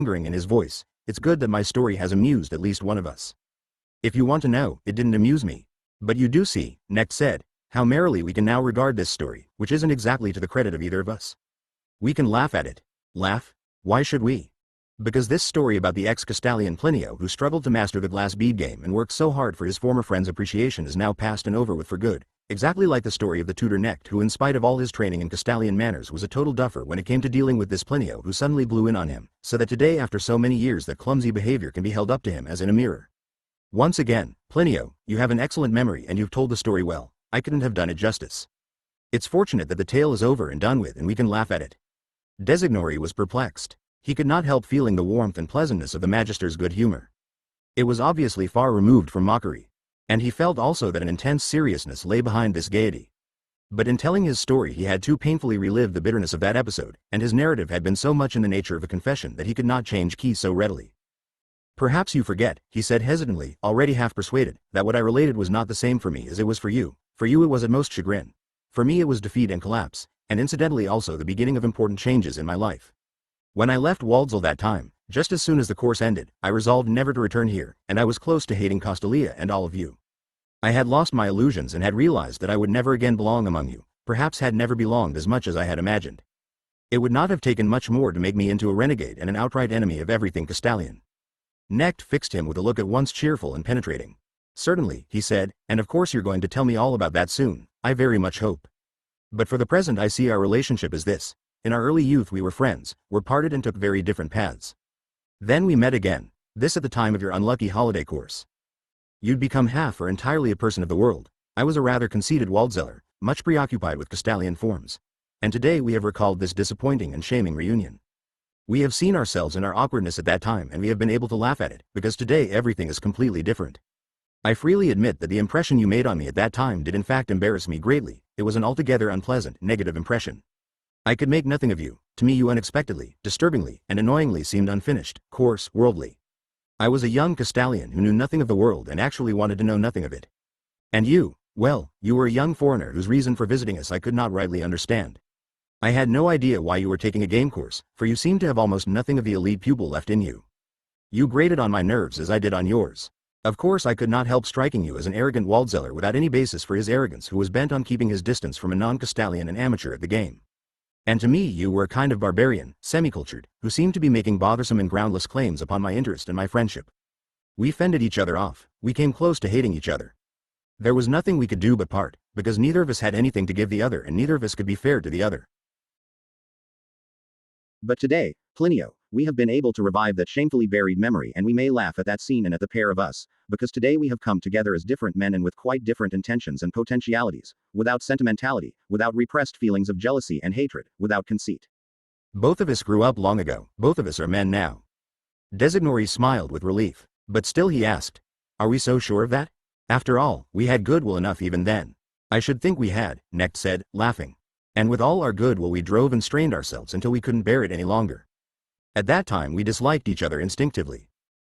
lingering in his voice. It's good that my story has amused at least one of us. If you want to know, it didn't amuse me. But you do see, Necht said, how merrily we can now regard this story, which isn't exactly to the credit of either of us. We can laugh at it. Laugh? Why should we? Because this story about the ex-Castalian Plinio who struggled to master the glass bead game and worked so hard for his former friend's appreciation is now past and over with for good, exactly like the story of the tutor Necht who in spite of all his training in Castalian manners was a total duffer when it came to dealing with this Plinio who suddenly blew in on him, so that today after so many years that clumsy behavior can be held up to him as in a mirror. Once again, Plinio, you have an excellent memory and you've told the story well. I couldn't have done it justice. It's fortunate that the tale is over and done with and we can laugh at it. Designori was perplexed. He could not help feeling the warmth and pleasantness of the Magister's good humor. It was obviously far removed from mockery. And he felt also that an intense seriousness lay behind this gaiety. But in telling his story he had too painfully relived the bitterness of that episode, and his narrative had been so much in the nature of a confession that he could not change key so readily. Perhaps you forget, he said hesitantly, already half persuaded, that what I related was not the same for me as it was for you. For you it was at most chagrin. For me it was defeat and collapse, and incidentally also the beginning of important changes in my life. When I left Waldsall that time, just as soon as the course ended, I resolved never to return here, and I was close to hating Castalia and all of you. I had lost my illusions and had realized that I would never again belong among you, perhaps had never belonged as much as I had imagined. It would not have taken much more to make me into a renegade and an outright enemy of everything Castalian. Necht fixed him with a look at once cheerful and penetrating. Certainly, he said, and of course you're going to tell me all about that soon, I very much hope. But for the present I see our relationship as this. In our early youth we were friends, were parted and took very different paths. Then we met again, this at the time of your unlucky holiday course. You'd become half or entirely a person of the world. I was a rather conceited Waldzeller, much preoccupied with Castalian forms. And today we have recalled this disappointing and shaming reunion. We have seen ourselves in our awkwardness at that time and we have been able to laugh at it, because today everything is completely different. I freely admit that the impression you made on me at that time did in fact embarrass me greatly. It was an altogether unpleasant, negative impression. I could make nothing of you. To me you unexpectedly, disturbingly, and annoyingly seemed unfinished, coarse, worldly. I was a young Castalian who knew nothing of the world and actually wanted to know nothing of it. And you, well, you were a young foreigner whose reason for visiting us I could not rightly understand. I had no idea why you were taking a game course, for you seemed to have almost nothing of the elite pupil left in you. You grated on my nerves as I did on yours. Of course I could not help striking you as an arrogant Waldzeller without any basis for his arrogance who was bent on keeping his distance from a non-Castalian and amateur at the game. And to me you were a kind of barbarian, semi-cultured, who seemed to be making bothersome and groundless claims upon my interest and my friendship. We fended each other off, we came close to hating each other. There was nothing we could do but part, because neither of us had anything to give the other and neither of us could be fair to the other. But today, Plinio, we have been able to revive that shamefully buried memory and we may laugh at that scene and at the pair of us, because today we have come together as different men and with quite different intentions and potentialities, without sentimentality, without repressed feelings of jealousy and hatred, without conceit. Both of us grew up long ago, both of us are men now. Designori smiled with relief, but still he asked, are we so sure of that? After all, we had goodwill enough even then. I should think we had, Necht said, laughing. And with all our goodwill we drove and strained ourselves until we couldn't bear it any longer. At that time we disliked each other instinctively.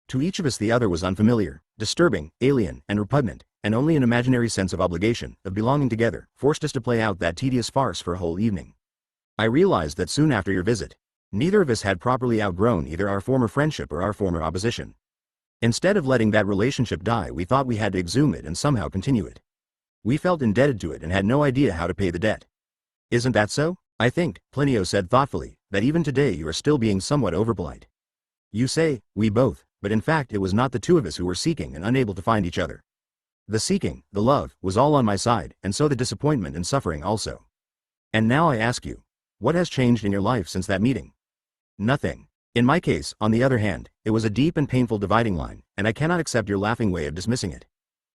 To each of us the other was unfamiliar, disturbing, alien, and repugnant, and only an imaginary sense of obligation, of belonging together, forced us to play out that tedious farce for a whole evening. I realized that soon after your visit, neither of us had properly outgrown either our former friendship or our former opposition. Instead of letting that relationship die we thought we had to exhume it and somehow continue it. We felt indebted to it and had no idea how to pay the debt. Isn't that so? I think, Plinio said thoughtfully, that even today you are still being somewhat overpolite. You say, we both, but in fact it was not the two of us who were seeking and unable to find each other. The seeking, the love, was all on my side, and so the disappointment and suffering also. And now I ask you, what has changed in your life since that meeting? Nothing. In my case, on the other hand, it was a deep and painful dividing line, and I cannot accept your laughing way of dismissing it.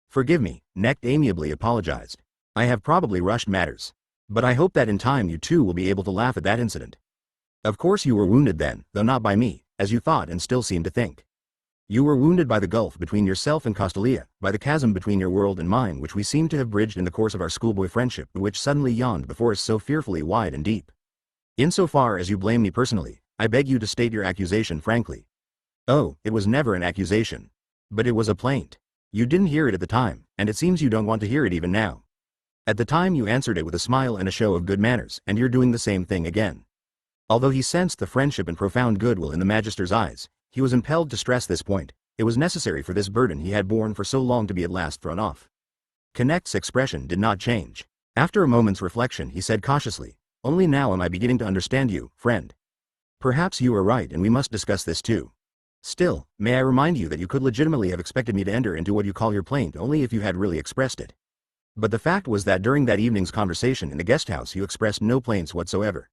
Forgive me, Necht amiably apologized. I have probably rushed matters. But I hope that in time you too will be able to laugh at that incident. Of course you were wounded then, though not by me, as you thought and still seem to think. You were wounded by the gulf between yourself and Castalia, by the chasm between your world and mine which we seemed to have bridged in the course of our schoolboy friendship but which suddenly yawned before us so fearfully wide and deep. Insofar as you blame me personally, I beg you to state your accusation frankly. Oh, it was never an accusation. But it was a plaint. You didn't hear it at the time, and it seems you don't want to hear it even now. At the time you answered it with a smile and a show of good manners, and you're doing the same thing again. Although he sensed the friendship and profound goodwill in the Magister's eyes, he was impelled to stress this point. It was necessary for this burden he had borne for so long to be at last thrown off. Connect's expression did not change. After a moment's reflection he said cautiously, "Only now am I beginning to understand you, friend. Perhaps you are right and we must discuss this too. Still, may I remind you that you could legitimately have expected me to enter into what you call your plaint only if you had really expressed it. But the fact was that during that evening's conversation in the guest house you expressed no plaints whatsoever.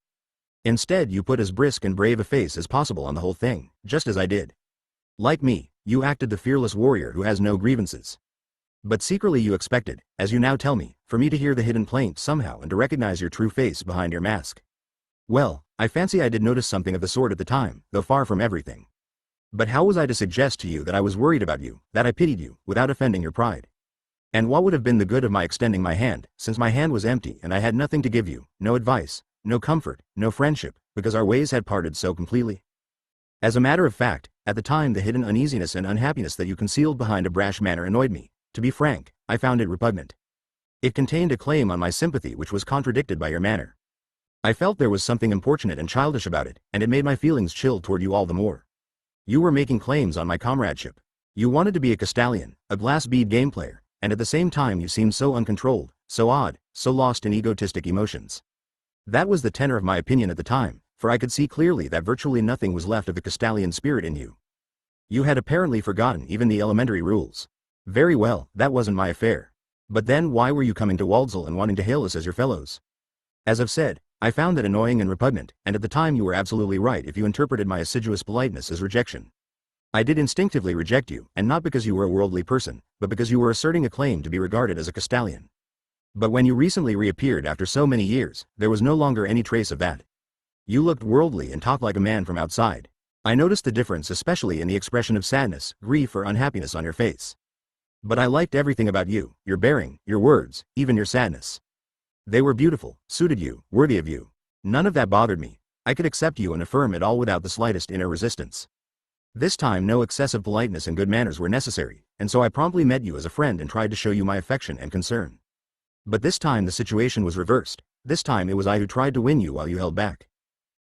Instead you put as brisk and brave a face as possible on the whole thing, just as I did. Like me, you acted the fearless warrior who has no grievances. But secretly you expected, as you now tell me, for me to hear the hidden plaint somehow and to recognize your true face behind your mask. Well, I fancy I did notice something of the sort at the time, though far from everything. But how was I to suggest to you that I was worried about you, that I pitied you, without offending your pride? And what would have been the good of my extending my hand, since my hand was empty and I had nothing to give you, no advice, no comfort, no friendship, because our ways had parted so completely? As a matter of fact, at the time the hidden uneasiness and unhappiness that you concealed behind a brash manner annoyed me. To be frank, I found it repugnant. It contained a claim on my sympathy which was contradicted by your manner. I felt there was something importunate and childish about it, and it made my feelings chill toward you all the more. You were making claims on my comradeship. You wanted to be a Castalian, a glass bead game player, and at the same time you seemed so uncontrolled, so odd, so lost in egotistic emotions. That was the tenor of my opinion at the time, for I could see clearly that virtually nothing was left of the Castalian spirit in you. You had apparently forgotten even the elementary rules. Very well, that wasn't my affair. But then why were you coming to Waldsall and wanting to hail us as your fellows? As I've said, I found that annoying and repugnant, and at the time you were absolutely right if you interpreted my assiduous politeness as rejection. I did instinctively reject you, and not because you were a worldly person, but because you were asserting a claim to be regarded as a Castalian. But when you recently reappeared after so many years, there was no longer any trace of that. You looked worldly and talked like a man from outside. I noticed the difference especially in the expression of sadness, grief or unhappiness on your face. But I liked everything about you, your bearing, your words, even your sadness. They were beautiful, suited you, worthy of you. None of that bothered me. I could accept you and affirm it all without the slightest inner resistance. This time no excessive politeness and good manners were necessary, and so I promptly met you as a friend and tried to show you my affection and concern. But this time the situation was reversed. This time it was I who tried to win you while you held back.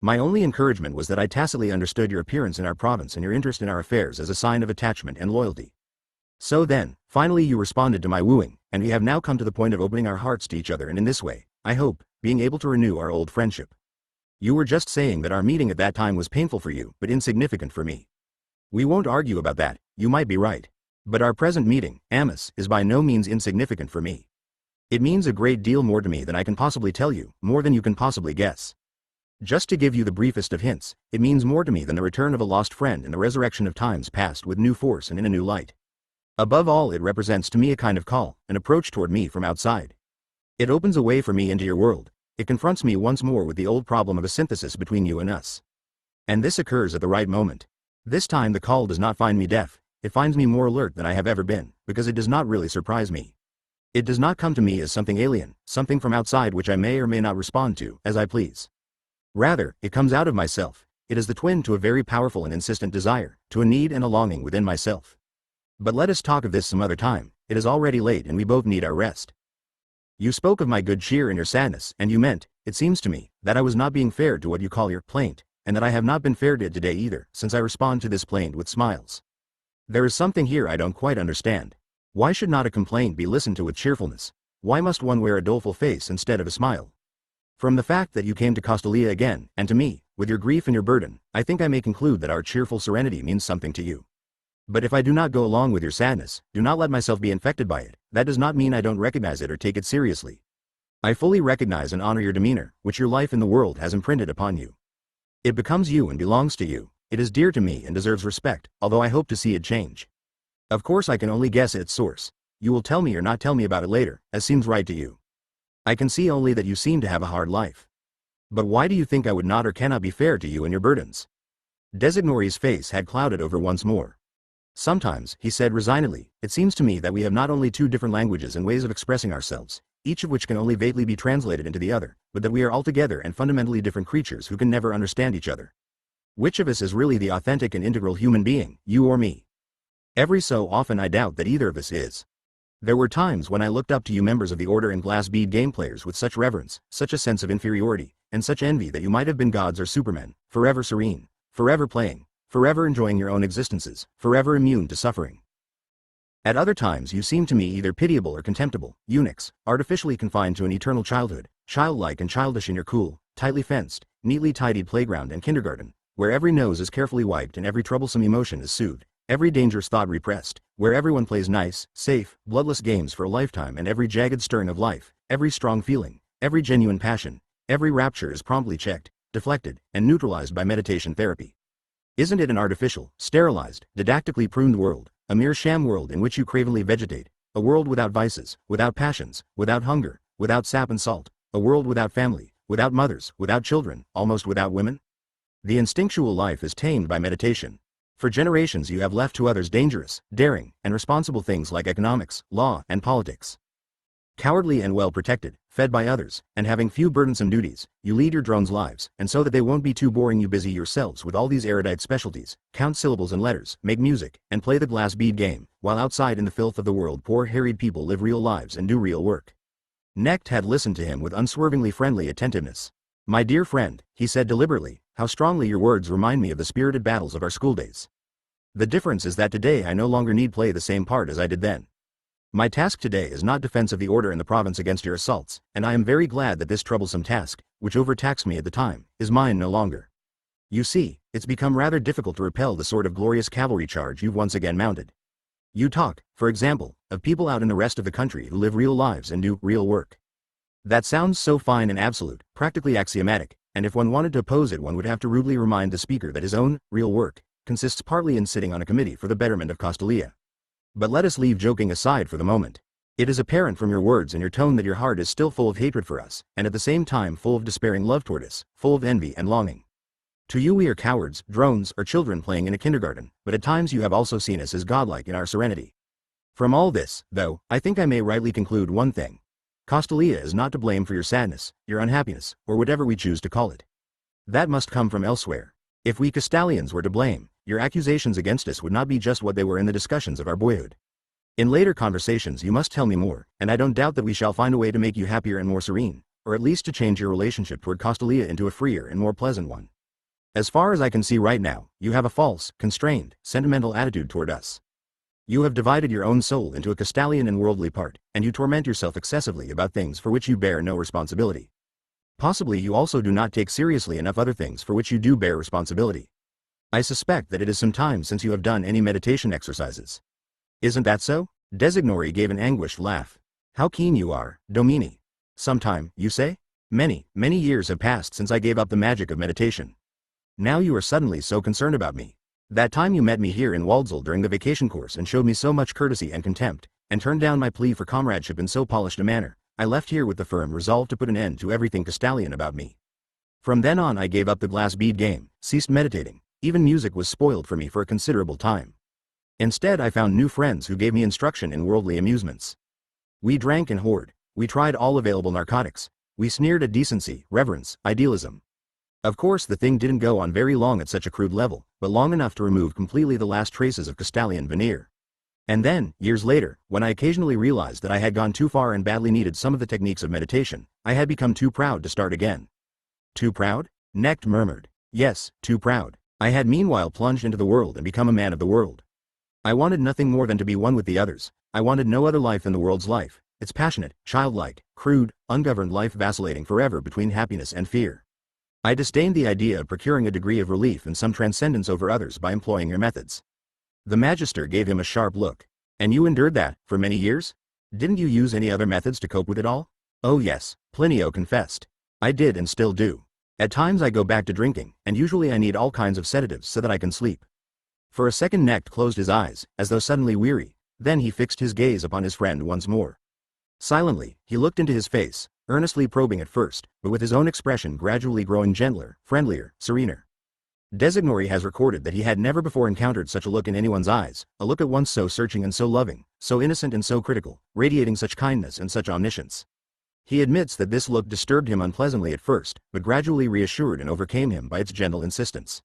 My only encouragement was that I tacitly understood your appearance in our province and your interest in our affairs as a sign of attachment and loyalty. So then, finally you responded to my wooing, and we have now come to the point of opening our hearts to each other and in this way, I hope, being able to renew our old friendship. You were just saying that our meeting at that time was painful for you, but insignificant for me. We won't argue about that, you might be right. But our present meeting, Amos, is by no means insignificant for me. It means a great deal more to me than I can possibly tell you, more than you can possibly guess. Just to give you the briefest of hints, it means more to me than the return of a lost friend and the resurrection of times past with new force and in a new light. Above all, it represents to me a kind of call, an approach toward me from outside. It opens a way for me into your world. It confronts me once more with the old problem of a synthesis between you and us. And this occurs at the right moment. This time the call does not find me deaf, it finds me more alert than I have ever been, because it does not really surprise me. It does not come to me as something alien, something from outside which I may or may not respond to, as I please. Rather, it comes out of myself. It is the twin to a very powerful and insistent desire, to a need and a longing within myself. But let us talk of this some other time. It is already late and we both need our rest. You spoke of my good cheer and your sadness, and you meant, it seems to me, that I was not being fair to what you call your plaint, and that I have not been fair to it today either, since I respond to this plaint with smiles. There is something here I don't quite understand. Why should not a complaint be listened to with cheerfulness? Why must one wear a doleful face instead of a smile? From the fact that you came to Costalia again, and to me, with your grief and your burden, I think I may conclude that our cheerful serenity means something to you. But if I do not go along with your sadness, do not let myself be infected by it, that does not mean I don't recognize it or take it seriously. I fully recognize and honor your demeanor, which your life in the world has imprinted upon you. It becomes you and belongs to you. It is dear to me and deserves respect, although I hope to see it change. Of course I can only guess at its source. You will tell me or not tell me about it later, as seems right to you. I can see only that you seem to have a hard life. But why do you think I would not or cannot be fair to you and your burdens? Designori's face had clouded over once more. Sometimes, he said resignedly, it seems to me that we have not only two different languages and ways of expressing ourselves, each of which can only vaguely be translated into the other, but that we are altogether and fundamentally different creatures who can never understand each other. Which of us is really the authentic and integral human being, you or me? Every so often I doubt that either of us is. There were times when I looked up to you members of the Order and glass bead game players with such reverence, such a sense of inferiority, and such envy that you might have been gods or supermen, forever serene, forever playing, forever enjoying your own existences, forever immune to suffering. At other times you seemed to me either pitiable or contemptible, eunuchs, artificially confined to an eternal childhood, childlike and childish in your cool, tightly fenced, neatly tidied playground and kindergarten, where every nose is carefully wiped and every troublesome emotion is soothed, every dangerous thought repressed, where everyone plays nice, safe, bloodless games for a lifetime and every jagged stirring of life, every strong feeling, every genuine passion, every rapture is promptly checked, deflected, and neutralized by meditation therapy. Isn't it an artificial, sterilized, didactically pruned world, a mere sham world in which you cravenly vegetate, a world without vices, without passions, without hunger, without sap and salt, a world without family, without mothers, without children, almost without women? The instinctual life is tamed by meditation. For generations you have left to others dangerous, daring, and responsible things like economics, law, and politics. Cowardly and well protected, fed by others, and having few burdensome duties, you lead your drones' lives, and so that they won't be too boring you busy yourselves with all these erudite specialties, count syllables and letters, make music, and play the glass bead game, while outside in the filth of the world poor harried people live real lives and do real work. Necht had listened to him with unswervingly friendly attentiveness. My dear friend, he said deliberately, how strongly your words remind me of the spirited battles of our school days. The difference is that today I no longer need play the same part as I did then. My task today is not defense of the Order and the province against your assaults, and I am very glad that this troublesome task, which overtaxed me at the time, is mine no longer. You see, it's become rather difficult to repel the sort of glorious cavalry charge you've once again mounted. You talk, for example, of people out in the rest of the country who live real lives and do real work. That sounds so fine and absolute, practically axiomatic, and if one wanted to oppose it one would have to rudely remind the speaker that his own real work consists partly in sitting on a committee for the betterment of Castalia. But let us leave joking aside for the moment. It is apparent from your words and your tone that your heart is still full of hatred for us, and at the same time full of despairing love toward us, full of envy and longing. To you we are cowards, drones, or children playing in a kindergarten, but at times you have also seen us as godlike in our serenity. From all this, though, I think I may rightly conclude one thing. Castalia is not to blame for your sadness, your unhappiness, or whatever we choose to call it. That must come from elsewhere. If we Castalians were to blame, your accusations against us would not be just what they were in the discussions of our boyhood. In later conversations you must tell me more, and I don't doubt that we shall find a way to make you happier and more serene, or at least to change your relationship toward Castalia into a freer and more pleasant one. As far as I can see right now, you have a false, constrained, sentimental attitude toward us. You have divided your own soul into a Castalian and worldly part, and you torment yourself excessively about things for which you bear no responsibility. Possibly you also do not take seriously enough other things for which you do bear responsibility. I suspect that it is some time since you have done any meditation exercises. Isn't that so? Designori gave an anguished laugh. How keen you are, Domini. Some time, you say? Many, many years have passed since I gave up the magic of meditation. Now you are suddenly so concerned about me. That time you met me here in Waldsall during the vacation course and showed me so much courtesy and contempt, and turned down my plea for comradeship in so polished a manner, I left here with the firm resolve to put an end to everything Castalian about me. From then on I gave up the glass bead game, ceased meditating. Even music was spoiled for me for a considerable time. Instead I found new friends who gave me instruction in worldly amusements. We drank and whored, we tried all available narcotics, we sneered at decency, reverence, idealism. Of course the thing didn't go on very long at such a crude level, but long enough to remove completely the last traces of Castalian veneer. And then, years later, when I occasionally realized that I had gone too far and badly needed some of the techniques of meditation, I had become too proud to start again. Too proud? Necht murmured. Yes, too proud. I had meanwhile plunged into the world and become a man of the world. I wanted nothing more than to be one with the others. I wanted no other life than the world's life, its passionate, childlike, crude, ungoverned life vacillating forever between happiness and fear. I disdained the idea of procuring a degree of relief and some transcendence over others by employing your methods. The magister gave him a sharp look. And you endured that, for many years? Didn't you use any other methods to cope with it all? Oh yes, Plinio confessed. I did and still do. At times I go back to drinking, and usually I need all kinds of sedatives so that I can sleep. For a second Necht closed his eyes, as though suddenly weary, then he fixed his gaze upon his friend once more. Silently, he looked into his face, earnestly probing at first, but with his own expression gradually growing gentler, friendlier, serener. Designori has recorded that he had never before encountered such a look in anyone's eyes, a look at once so searching and so loving, so innocent and so critical, radiating such kindness and such omniscience. He admits that this look disturbed him unpleasantly at first, but gradually reassured and overcame him by its gentle insistence.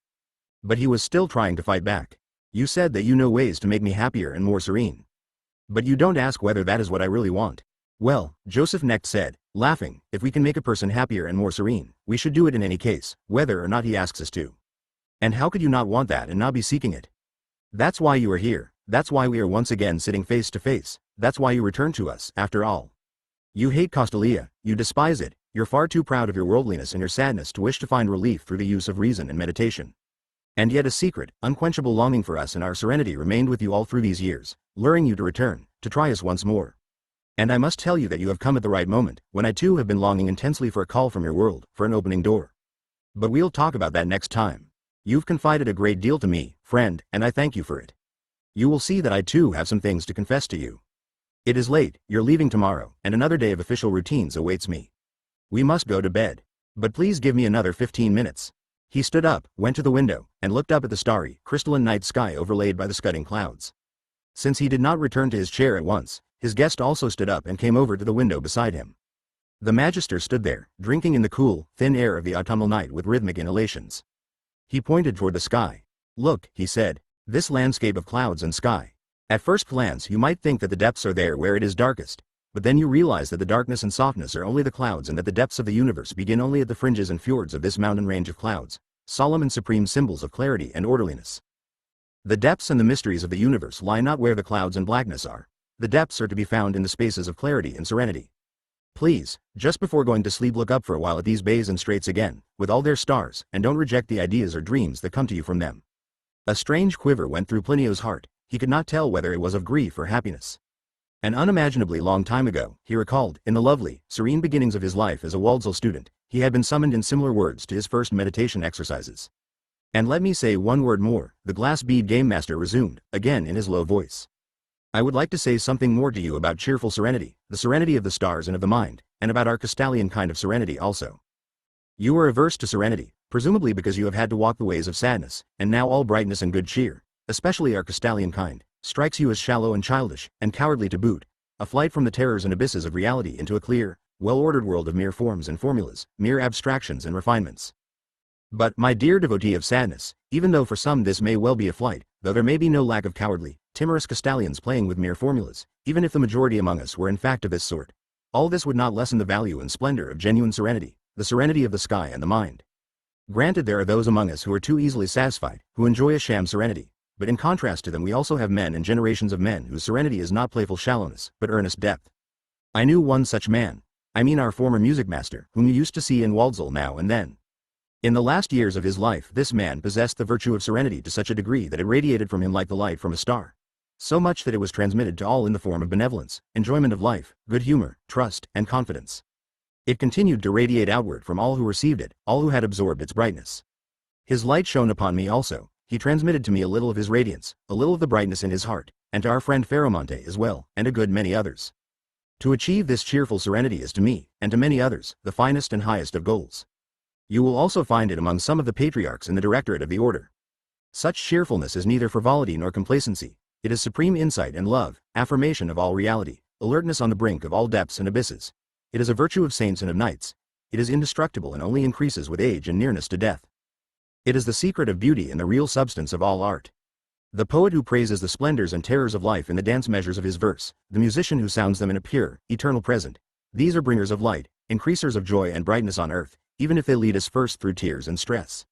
But he was still trying to fight back. You said that you know ways to make me happier and more serene. But you don't ask whether that is what I really want. Well, Joseph next said, laughing, if we can make a person happier and more serene, we should do it in any case, whether or not he asks us to. And how could you not want that and not be seeking it? That's why you are here, that's why we are once again sitting face to face, that's why you return to us, after all. You hate Castalia, you despise it, you're far too proud of your worldliness and your sadness to wish to find relief through the use of reason and meditation. And yet a secret, unquenchable longing for us and our serenity remained with you all through these years, luring you to return, to try us once more. And I must tell you that you have come at the right moment, when I too have been longing intensely for a call from your world, for an opening door. But we'll talk about that next time. You've confided a great deal to me, friend, and I thank you for it. You will see that I too have some things to confess to you. It is late, you're leaving tomorrow, and another day of official routines awaits me. We must go to bed. But please give me another 15 minutes. He stood up, went to the window, and looked up at the starry, crystalline night sky overlaid by the scudding clouds. Since he did not return to his chair at once, his guest also stood up and came over to the window beside him. The magister stood there, drinking in the cool, thin air of the autumnal night with rhythmic inhalations. He pointed toward the sky. Look, he said, this landscape of clouds and sky. At first glance you might think that the depths are there where it is darkest, but then you realize that the darkness and softness are only the clouds and that the depths of the universe begin only at the fringes and fjords of this mountain range of clouds, solemn and supreme symbols of clarity and orderliness. The depths and the mysteries of the universe lie not where the clouds and blackness are. The depths are to be found in the spaces of clarity and serenity. Please, just before going to sleep, look up for a while at these bays and straits again, with all their stars, and don't reject the ideas or dreams that come to you from them. A strange quiver went through Plinio's heart. He could not tell whether it was of grief or happiness. An unimaginably long time ago, he recalled, in the lovely, serene beginnings of his life as a Waldsall student, he had been summoned in similar words to his first meditation exercises. And let me say one word more, the glass bead game master resumed, again in his low voice. I would like to say something more to you about cheerful serenity, the serenity of the stars and of the mind, and about our Castalian kind of serenity also. You are averse to serenity, presumably because you have had to walk the ways of sadness, and now all brightness and good cheer, especially our Castalian kind, strikes you as shallow and childish, and cowardly to boot, a flight from the terrors and abysses of reality into a clear, well-ordered world of mere forms and formulas, mere abstractions and refinements. But, my dear devotee of sadness, even though for some this may well be a flight, though there may be no lack of cowardly, timorous Castalians playing with mere formulas, even if the majority among us were in fact of this sort, all this would not lessen the value and splendor of genuine serenity, the serenity of the sky and the mind. Granted, there are those among us who are too easily satisfied, who enjoy a sham serenity, but in contrast to them we also have men and generations of men whose serenity is not playful shallowness, but earnest depth. I knew one such man. I mean our former music master, whom you used to see in Waldsall now and then. In the last years of his life this man possessed the virtue of serenity to such a degree that it radiated from him like the light from a star. So much that it was transmitted to all in the form of benevolence, enjoyment of life, good humor, trust, and confidence. It continued to radiate outward from all who received it, all who had absorbed its brightness. His light shone upon me also. He transmitted to me a little of his radiance, a little of the brightness in his heart, and to our friend Ferramonte as well, and a good many others. To achieve this cheerful serenity is to me, and to many others, the finest and highest of goals. You will also find it among some of the patriarchs in the directorate of the order. Such cheerfulness is neither frivolity nor complacency. It is supreme insight and love, affirmation of all reality, alertness on the brink of all depths and abysses. It is a virtue of saints and of knights. It is indestructible and only increases with age and nearness to death. It is the secret of beauty and the real substance of all art. The poet who praises the splendors and terrors of life in the dance measures of his verse, the musician who sounds them in a pure, eternal present, these are bringers of light, increasers of joy and brightness on earth, even if they lead us first through tears and stress.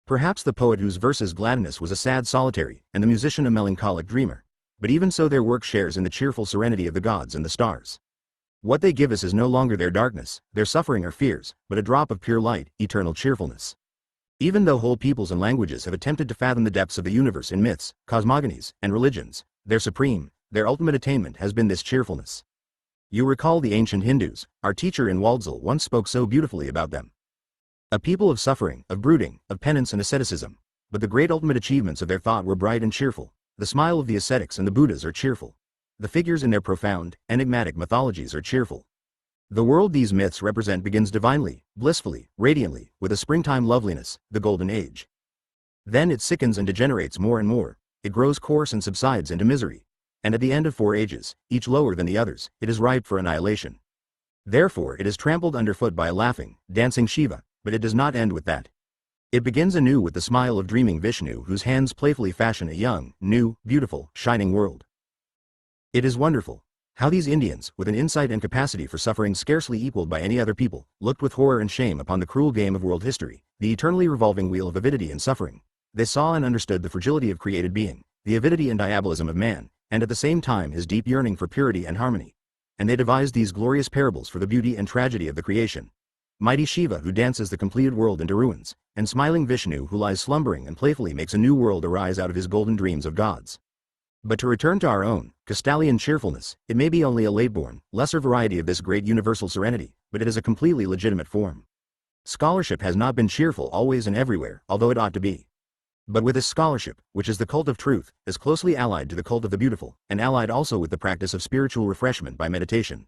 Perhaps the poet whose verses gladness was a sad solitary, and the musician a melancholic dreamer, but even so their work shares in the cheerful serenity of the gods and the stars. What they give us is no longer their darkness, their suffering or fears, but a drop of pure light, eternal cheerfulness. Even though whole peoples and languages have attempted to fathom the depths of the universe in myths, cosmogonies, and religions, their supreme, their ultimate attainment has been this cheerfulness. You recall the ancient Hindus, our teacher in Waldsall once spoke so beautifully about them. A people of suffering, of brooding, of penance and asceticism, but the great ultimate achievements of their thought were bright and cheerful. The smile of the ascetics and the Buddhas are cheerful. The figures in their profound, enigmatic mythologies are cheerful. The world these myths represent begins divinely, blissfully, radiantly, with a springtime loveliness, the golden age. Then it sickens and degenerates more and more, it grows coarse and subsides into misery, and at the end of 4 ages, each lower than the others, it is ripe for annihilation. Therefore it is trampled underfoot by a laughing, dancing Shiva, but it does not end with that. It begins anew with the smile of dreaming Vishnu whose hands playfully fashion a young, new, beautiful, shining world. It is wonderful how these Indians, with an insight and capacity for suffering scarcely equaled by any other people, looked with horror and shame upon the cruel game of world history, the eternally revolving wheel of avidity and suffering. They saw and understood the fragility of created being, the avidity and diabolism of man, and at the same time his deep yearning for purity and harmony. And they devised these glorious parables for the beauty and tragedy of the creation. Mighty Shiva, who dances the completed world into ruins, and smiling Vishnu, who lies slumbering and playfully makes a new world arise out of his golden dreams of gods. But to return to our own Castalian cheerfulness, it may be only a late-born, lesser variety of this great universal serenity, but it is a completely legitimate form. Scholarship has not been cheerful always and everywhere, although it ought to be. But with this scholarship, which is the cult of truth, is closely allied to the cult of the beautiful, and allied also with the practice of spiritual refreshment by meditation.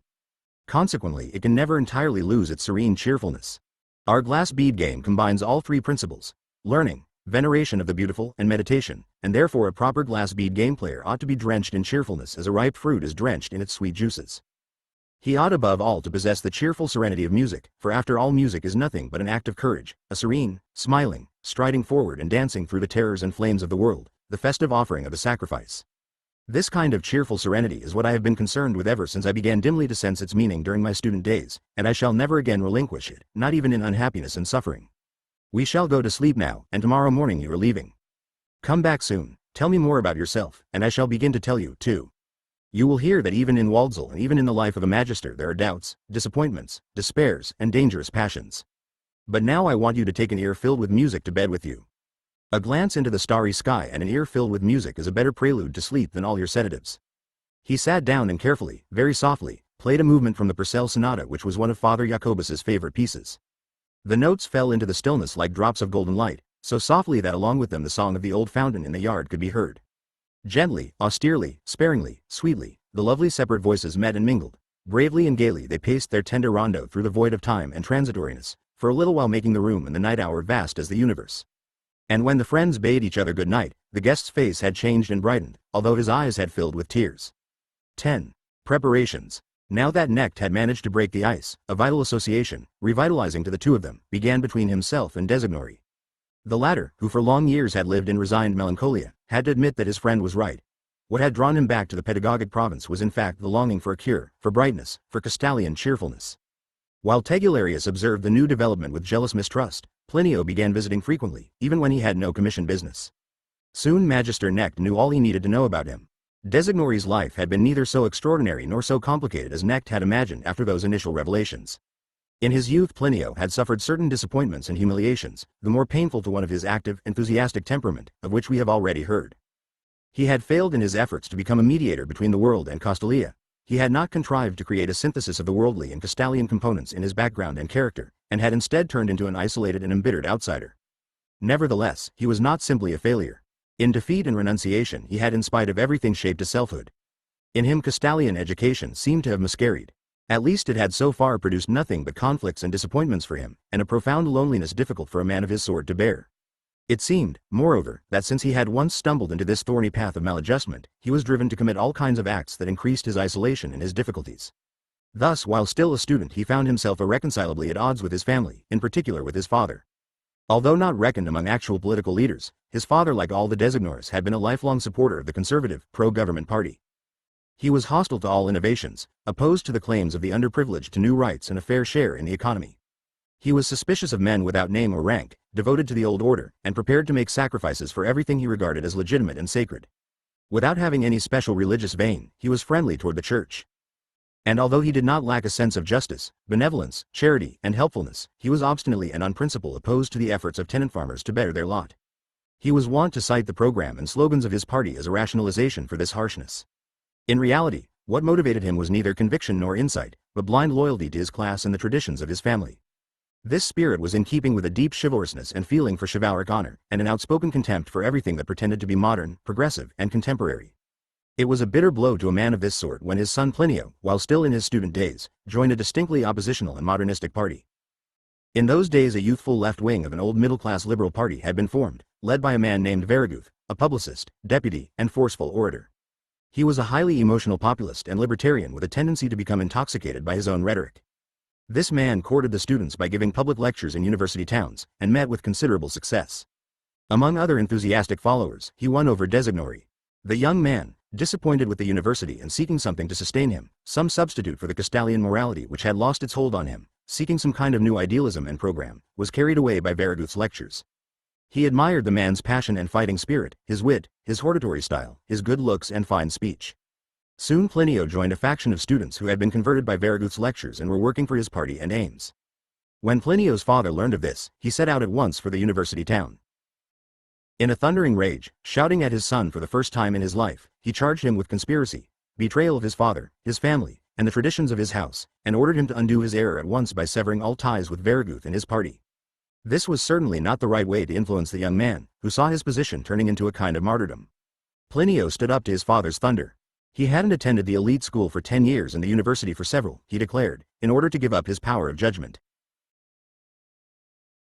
Consequently, it can never entirely lose its serene cheerfulness. Our glass bead game combines all three principles: learning, veneration of the beautiful, and meditation, and therefore a proper glass bead game player ought to be drenched in cheerfulness as a ripe fruit is drenched in its sweet juices. He ought above all to possess the cheerful serenity of music, for after all music is nothing but an act of courage, a serene, smiling, striding forward and dancing through the terrors and flames of the world, the festive offering of the sacrifice. This kind of cheerful serenity is what I have been concerned with ever since I began dimly to sense its meaning during my student days, and I shall never again relinquish it, not even in unhappiness and suffering. We shall go to sleep now, and tomorrow morning you are leaving. Come back soon, tell me more about yourself, and I shall begin to tell you, too. You will hear that even in Waldsall and even in the life of a magister there are doubts, disappointments, despairs, and dangerous passions. But now I want you to take an ear filled with music to bed with you. A glance into the starry sky and an ear filled with music is a better prelude to sleep than all your sedatives. He sat down and carefully, very softly, played a movement from the Purcell Sonata, which was one of Father Jacobus's favorite pieces. The notes fell into the stillness like drops of golden light, so softly that along with them the song of the old fountain in the yard could be heard. Gently, austerely, sparingly, sweetly, the lovely separate voices met and mingled. Bravely and gaily they paced their tender rondo through the void of time and transitoriness, for a little while making the room and the night hour vast as the universe. And when the friends bade each other good night, the guest's face had changed and brightened, although his eyes had filled with tears. 10. Preparations. Now that Knecht had managed to break the ice, a vital association, revitalizing to the two of them, began between himself and Designori. The latter, who for long years had lived in resigned melancholia, had to admit that his friend was right. What had drawn him back to the pedagogic province was in fact the longing for a cure, for brightness, for Castalian cheerfulness. While Tegularius observed the new development with jealous mistrust, Plinio began visiting frequently, even when he had no commission business. Soon Magister Knecht knew all he needed to know about him. Designori's life had been neither so extraordinary nor so complicated as Knecht had imagined after those initial revelations. In his youth Plinio had suffered certain disappointments and humiliations, the more painful to one of his active, enthusiastic temperament, of which we have already heard. He had failed in his efforts to become a mediator between the world and Castalia. He had not contrived to create a synthesis of the worldly and Castalian components in his background and character, and had instead turned into an isolated and embittered outsider. Nevertheless, he was not simply a failure. In defeat and renunciation he had in spite of everything shaped a selfhood. In him Castalian education seemed to have miscarried. At least it had so far produced nothing but conflicts and disappointments for him, and a profound loneliness difficult for a man of his sort to bear. It seemed, moreover, that since he had once stumbled into this thorny path of maladjustment, he was driven to commit all kinds of acts that increased his isolation and his difficulties. Thus, while still a student, he found himself irreconcilably at odds with his family, in particular with his father. Although not reckoned among actual political leaders, his father, like all the Designors, had been a lifelong supporter of the conservative, pro-government party. He was hostile to all innovations, opposed to the claims of the underprivileged to new rights and a fair share in the economy. He was suspicious of men without name or rank, devoted to the old order, and prepared to make sacrifices for everything he regarded as legitimate and sacred. Without having any special religious vein, he was friendly toward the church. And although he did not lack a sense of justice, benevolence, charity, and helpfulness, he was obstinately and on principle opposed to the efforts of tenant farmers to better their lot. He was wont to cite the program and slogans of his party as a rationalization for this harshness. In reality, what motivated him was neither conviction nor insight, but blind loyalty to his class and the traditions of his family. This spirit was in keeping with a deep chivalrousness and feeling for chivalric honor, and an outspoken contempt for everything that pretended to be modern, progressive, and contemporary. It was a bitter blow to a man of this sort when his son Plinio, while still in his student days, joined a distinctly oppositional and modernistic party. In those days a youthful left wing of an old middle-class liberal party had been formed, led by a man named Veriguth, a publicist, deputy, and forceful orator. He was a highly emotional populist and libertarian with a tendency to become intoxicated by his own rhetoric. This man courted the students by giving public lectures in university towns, and met with considerable success. Among other enthusiastic followers, he won over Designori. The young man, disappointed with the university and seeking something to sustain him, some substitute for the Castalian morality which had lost its hold on him, seeking some kind of new idealism and program, was carried away by Variguth's lectures. He admired the man's passion and fighting spirit, his wit, his hortatory style, his good looks and fine speech. Soon Plinio joined a faction of students who had been converted by Variguth's lectures and were working for his party and aims. When Plinio's father learned of this, he set out at once for the university town. In a thundering rage, shouting at his son for the first time in his life, he charged him with conspiracy, betrayal of his father, his family, and the traditions of his house, and ordered him to undo his error at once by severing all ties with Variguth and his party. This was certainly not the right way to influence the young man, who saw his position turning into a kind of martyrdom. Plinio stood up to his father's thunder. He hadn't attended the elite school for 10 years and the university for several, he declared, in order to give up his power of judgment.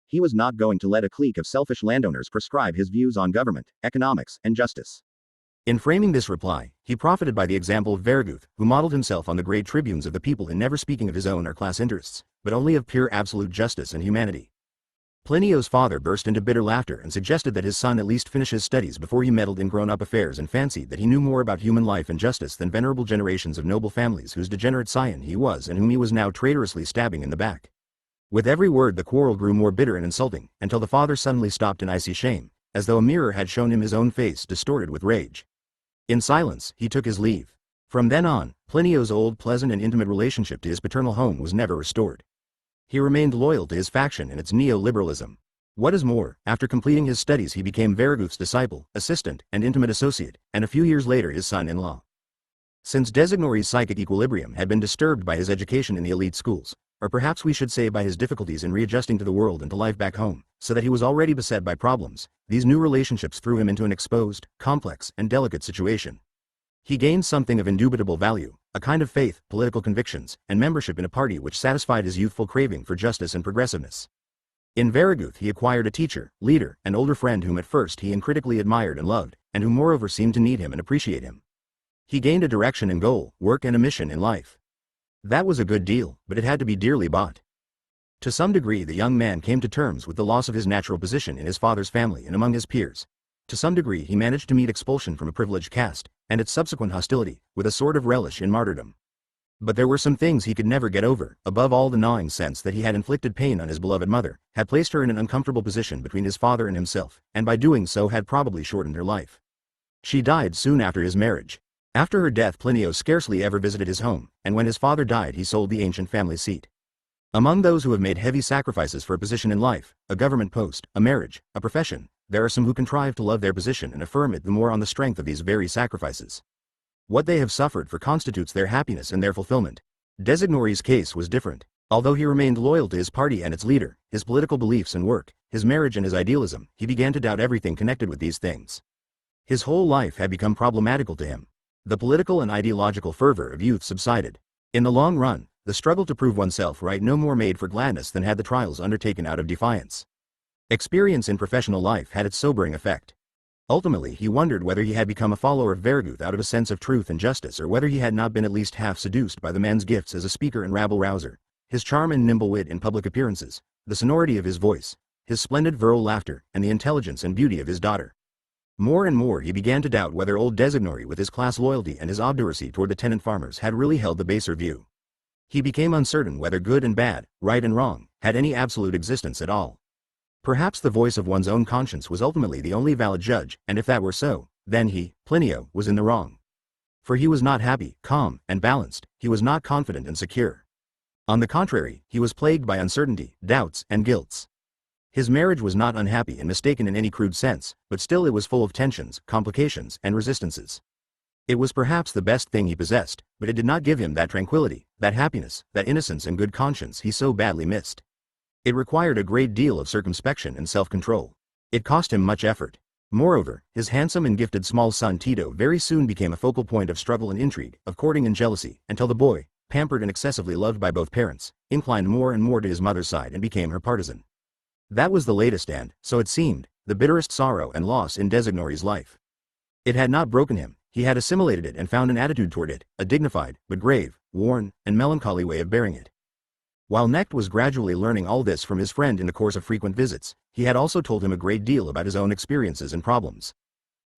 He was not going to let a clique of selfish landowners prescribe his views on government, economics, and justice. In framing this reply, he profited by the example of Variguth, who modeled himself on the great tribunes of the people in never speaking of his own or class interests, but only of pure absolute justice and humanity. Plinio's father burst into bitter laughter and suggested that his son at least finish his studies before he meddled in grown-up affairs and fancied that he knew more about human life and justice than venerable generations of noble families whose degenerate scion he was and whom he was now traitorously stabbing in the back. With every word the quarrel grew more bitter and insulting, until the father suddenly stopped in icy shame, as though a mirror had shown him his own face distorted with rage. In silence, he took his leave. From then on, Plinio's old pleasant and intimate relationship to his paternal home was never restored. He remained loyal to his faction and its neo-liberalism. What is more, after completing his studies he became Variguth's disciple, assistant, and intimate associate, and a few years later his son-in-law. Since Designori's psychic equilibrium had been disturbed by his education in the elite schools, or perhaps we should say by his difficulties in readjusting to the world and to life back home, so that he was already beset by problems, these new relationships threw him into an exposed, complex, and delicate situation. He gained something of indubitable value, a kind of faith, political convictions, and membership in a party which satisfied his youthful craving for justice and progressiveness. In Variguth he acquired a teacher, leader, and older friend whom at first he uncritically admired and loved, and who moreover seemed to need him and appreciate him. He gained a direction and goal, work and a mission in life. That was a good deal, but it had to be dearly bought. To some degree the young man came to terms with the loss of his natural position in his father's family and among his peers. To some degree he managed to meet expulsion from a privileged caste, and its subsequent hostility, with a sort of relish in martyrdom. But there were some things he could never get over, above all the gnawing sense that he had inflicted pain on his beloved mother, had placed her in an uncomfortable position between his father and himself, and by doing so had probably shortened her life. She died soon after his marriage. After her death Plinio scarcely ever visited his home, and when his father died he sold the ancient family seat. Among those who have made heavy sacrifices for a position in life, a government post, a marriage, a profession, there are some who contrive to love their position and affirm it the more on the strength of these very sacrifices. What they have suffered for constitutes their happiness and their fulfillment. Designori's case was different. Although he remained loyal to his party and its leader, his political beliefs and work, his marriage and his idealism, he began to doubt everything connected with these things. His whole life had become problematical to him. The political and ideological fervor of youth subsided. In the long run, the struggle to prove oneself right no more made for gladness than had the trials undertaken out of defiance. Experience in professional life had its sobering effect. Ultimately he wondered whether he had become a follower of Variguth out of a sense of truth and justice, or whether he had not been at least half seduced by the man's gifts as a speaker and rabble-rouser, his charm and nimble wit in public appearances, the sonority of his voice, his splendid virile laughter, and the intelligence and beauty of his daughter. More and more he began to doubt whether old Designori with his class loyalty and his obduracy toward the tenant farmers had really held the baser view. He became uncertain whether good and bad, right and wrong, had any absolute existence at all. Perhaps the voice of one's own conscience was ultimately the only valid judge, and if that were so, then he, Plinio, was in the wrong. For he was not happy, calm, and balanced, he was not confident and secure. On the contrary, he was plagued by uncertainty, doubts, and guilts. His marriage was not unhappy and mistaken in any crude sense, but still it was full of tensions, complications, and resistances. It was perhaps the best thing he possessed, but it did not give him that tranquility, that happiness, that innocence and good conscience he so badly missed. It required a great deal of circumspection and self-control. It cost him much effort. Moreover, his handsome and gifted small son Tito very soon became a focal point of struggle and intrigue, of courting and jealousy, until the boy, pampered and excessively loved by both parents, inclined more and more to his mother's side and became her partisan. That was the latest and, so it seemed, the bitterest sorrow and loss in Designori's life. It had not broken him, he had assimilated it and found an attitude toward it, a dignified, but grave, worn, and melancholy way of bearing it. While Knecht was gradually learning all this from his friend in the course of frequent visits, he had also told him a great deal about his own experiences and problems.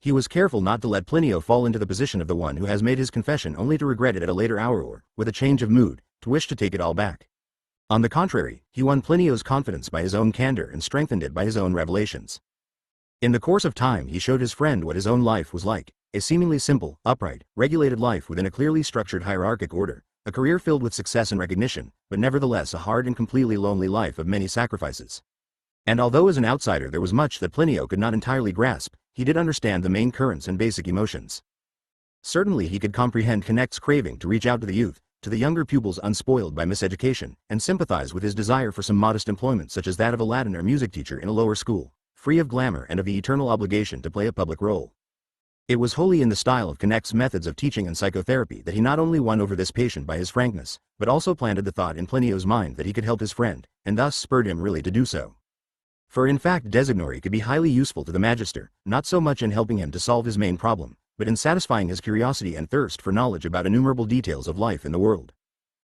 He was careful not to let Plinio fall into the position of the one who has made his confession only to regret it at a later hour or, with a change of mood, to wish to take it all back. On the contrary, he won Plinio's confidence by his own candor and strengthened it by his own revelations. In the course of time he showed his friend what his own life was like, a seemingly simple, upright, regulated life within a clearly structured hierarchic order, a career filled with success and recognition, but nevertheless a hard and completely lonely life of many sacrifices. And although as an outsider there was much that Plinio could not entirely grasp, he did understand the main currents and basic emotions. Certainly he could comprehend Connect's craving to reach out to the youth, to the younger pupils unspoiled by miseducation, and sympathize with his desire for some modest employment such as that of a Latin or music teacher in a lower school, free of glamour and of the eternal obligation to play a public role. It was wholly in the style of Connect's methods of teaching and psychotherapy that he not only won over this patient by his frankness, but also planted the thought in Plinio's mind that he could help his friend, and thus spurred him really to do so. For in fact Designori could be highly useful to the Magister, not so much in helping him to solve his main problem, but in satisfying his curiosity and thirst for knowledge about innumerable details of life in the world.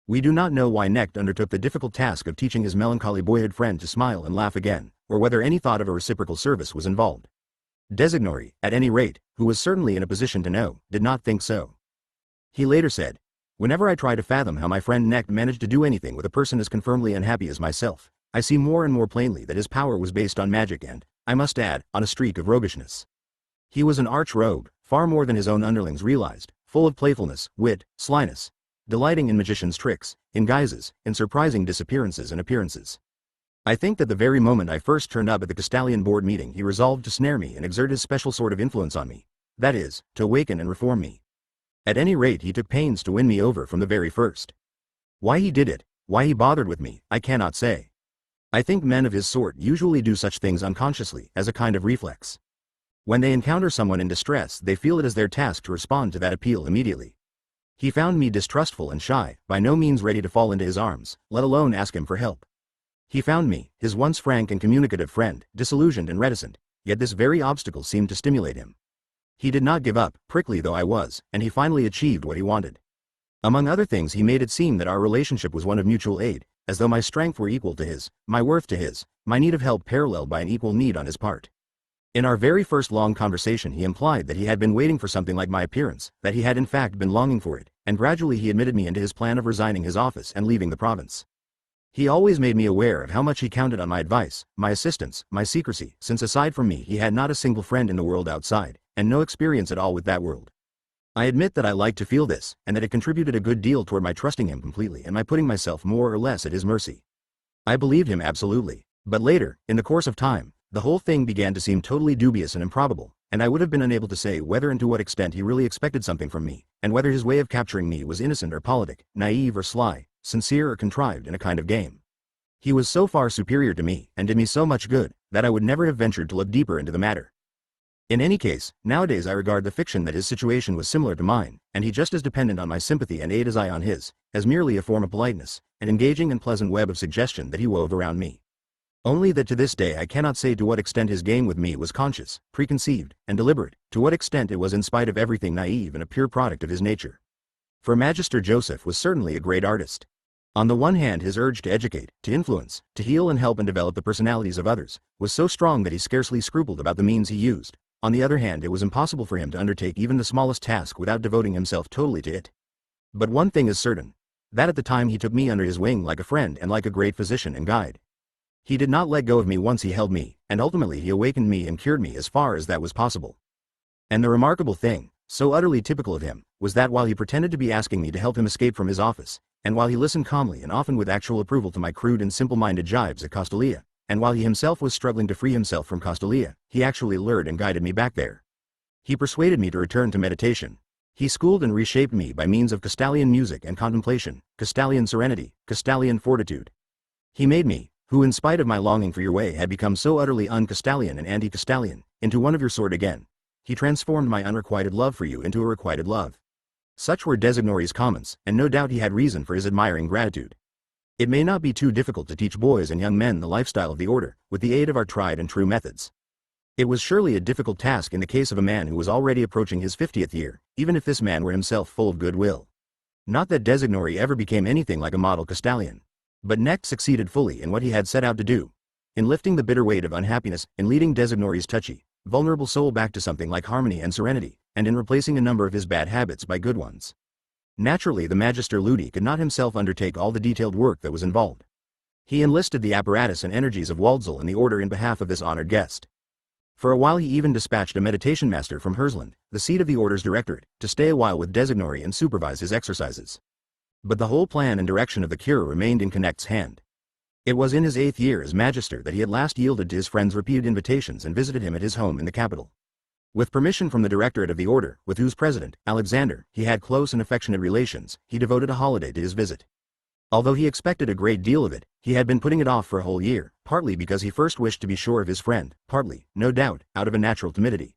We do not know why Knecht undertook the difficult task of teaching his melancholy boyhood friend to smile and laugh again, or whether any thought of a reciprocal service was involved. Designori, at any rate, who was certainly in a position to know, did not think so. He later said, "Whenever I try to fathom how my friend Knecht managed to do anything with a person as confirmedly unhappy as myself, I see more and more plainly that his power was based on magic and, I must add, on a streak of roguishness. He was an arch rogue, far more than his own underlings realized, full of playfulness, wit, slyness, delighting in magicians' tricks, in guises, in surprising disappearances and appearances. I think that the very moment I first turned up at the Castalian board meeting he resolved to snare me and exert his special sort of influence on me, that is, to awaken and reform me. At any rate he took pains to win me over from the very first. Why he did it, why he bothered with me, I cannot say. I think men of his sort usually do such things unconsciously, as a kind of reflex. When they encounter someone in distress they feel it as their task to respond to that appeal immediately. He found me distrustful and shy, by no means ready to fall into his arms, let alone ask him for help. He found me, his once frank and communicative friend, disillusioned and reticent, yet this very obstacle seemed to stimulate him. He did not give up, prickly though I was, and he finally achieved what he wanted. Among other things he made it seem that our relationship was one of mutual aid, as though my strength were equal to his, my worth to his, my need of help paralleled by an equal need on his part. In our very first long conversation he implied that he had been waiting for something like my appearance, that he had in fact been longing for it, and gradually he admitted me into his plan of resigning his office and leaving the province. He always made me aware of how much he counted on my advice, my assistance, my secrecy, since aside from me he had not a single friend in the world outside, and no experience at all with that world. I admit that I liked to feel this, and that it contributed a good deal toward my trusting him completely and my putting myself more or less at his mercy. I believed him absolutely, but later, in the course of time, the whole thing began to seem totally dubious and improbable, and I would have been unable to say whether and to what extent he really expected something from me, and whether his way of capturing me was innocent or politic, naive or sly, sincere or contrived in a kind of game. He was so far superior to me, and did me so much good, that I would never have ventured to look deeper into the matter. In any case, nowadays I regard the fiction that his situation was similar to mine, and he just as dependent on my sympathy and aid as I on his, as merely a form of politeness, an engaging and pleasant web of suggestion that he wove around me. Only that to this day I cannot say to what extent his game with me was conscious, preconceived, and deliberate, to what extent it was in spite of everything naive and a pure product of his nature. For Magister Joseph was certainly a great artist. On the one hand his urge to educate, to influence, to heal and help and develop the personalities of others, was so strong that he scarcely scrupled about the means he used. On the other hand it was impossible for him to undertake even the smallest task without devoting himself totally to it. But one thing is certain, that at the time he took me under his wing like a friend and like a great physician and guide. He did not let go of me once he held me, and ultimately he awakened me and cured me as far as that was possible. And the remarkable thing, so utterly typical of him, was that while he pretended to be asking me to help him escape from his office, and while he listened calmly and often with actual approval to my crude and simple-minded jibes at Castalia, and while he himself was struggling to free himself from Castalia, he actually lured and guided me back there. He persuaded me to return to meditation. He schooled and reshaped me by means of Castalian music and contemplation, Castalian serenity, Castalian fortitude. He made me, who in spite of my longing for your way had become so utterly un-Castalian and anti-Castalian, into one of your sort again. He transformed my unrequited love for you into a requited love. Such were Designori's comments, and no doubt he had reason for his admiring gratitude. It may not be too difficult to teach boys and young men the lifestyle of the order, with the aid of our tried and true methods. It was surely a difficult task in the case of a man who was already approaching his 50th year, even if this man were himself full of goodwill. Not that Designori ever became anything like a model Castalian. But Knecht succeeded fully in what he had set out to do. In lifting the bitter weight of unhappiness, in leading Designori's touchy, vulnerable soul back to something like harmony and serenity, and in replacing a number of his bad habits by good ones. Naturally, the Magister Ludi could not himself undertake all the detailed work that was involved. He enlisted the apparatus and energies of Waldsal and the Order in behalf of this honored guest. For a while he even dispatched a meditation master from Hersland, the seat of the Order's directorate, to stay a while with Designori and supervise his exercises. But the whole plan and direction of the cure remained in Knecht's hand. It was in his 8th year as Magister that he at last yielded to his friend's repeated invitations and visited him at his home in the capital. With permission from the directorate of the Order, with whose president, Alexander, he had close and affectionate relations, he devoted a holiday to his visit. Although he expected a great deal of it, he had been putting it off for a whole year, partly because he first wished to be sure of his friend, partly, no doubt, out of a natural timidity.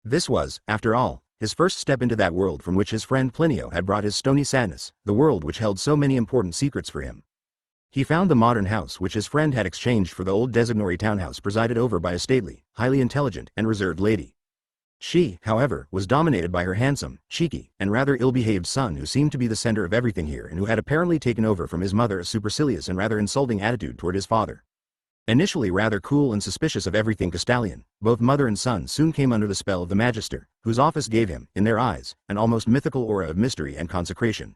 This was, after all, his first step into that world from which his friend Plinio had brought his stony sadness, the world which held so many important secrets for him. He found the modern house which his friend had exchanged for the old Designori townhouse presided over by a stately, highly intelligent, and reserved lady. She, however, was dominated by her handsome, cheeky, and rather ill-behaved son who seemed to be the center of everything here and who had apparently taken over from his mother a supercilious and rather insulting attitude toward his father. Initially rather cool and suspicious of everything Castalian, both mother and son soon came under the spell of the Magister, whose office gave him, in their eyes, an almost mythical aura of mystery and consecration.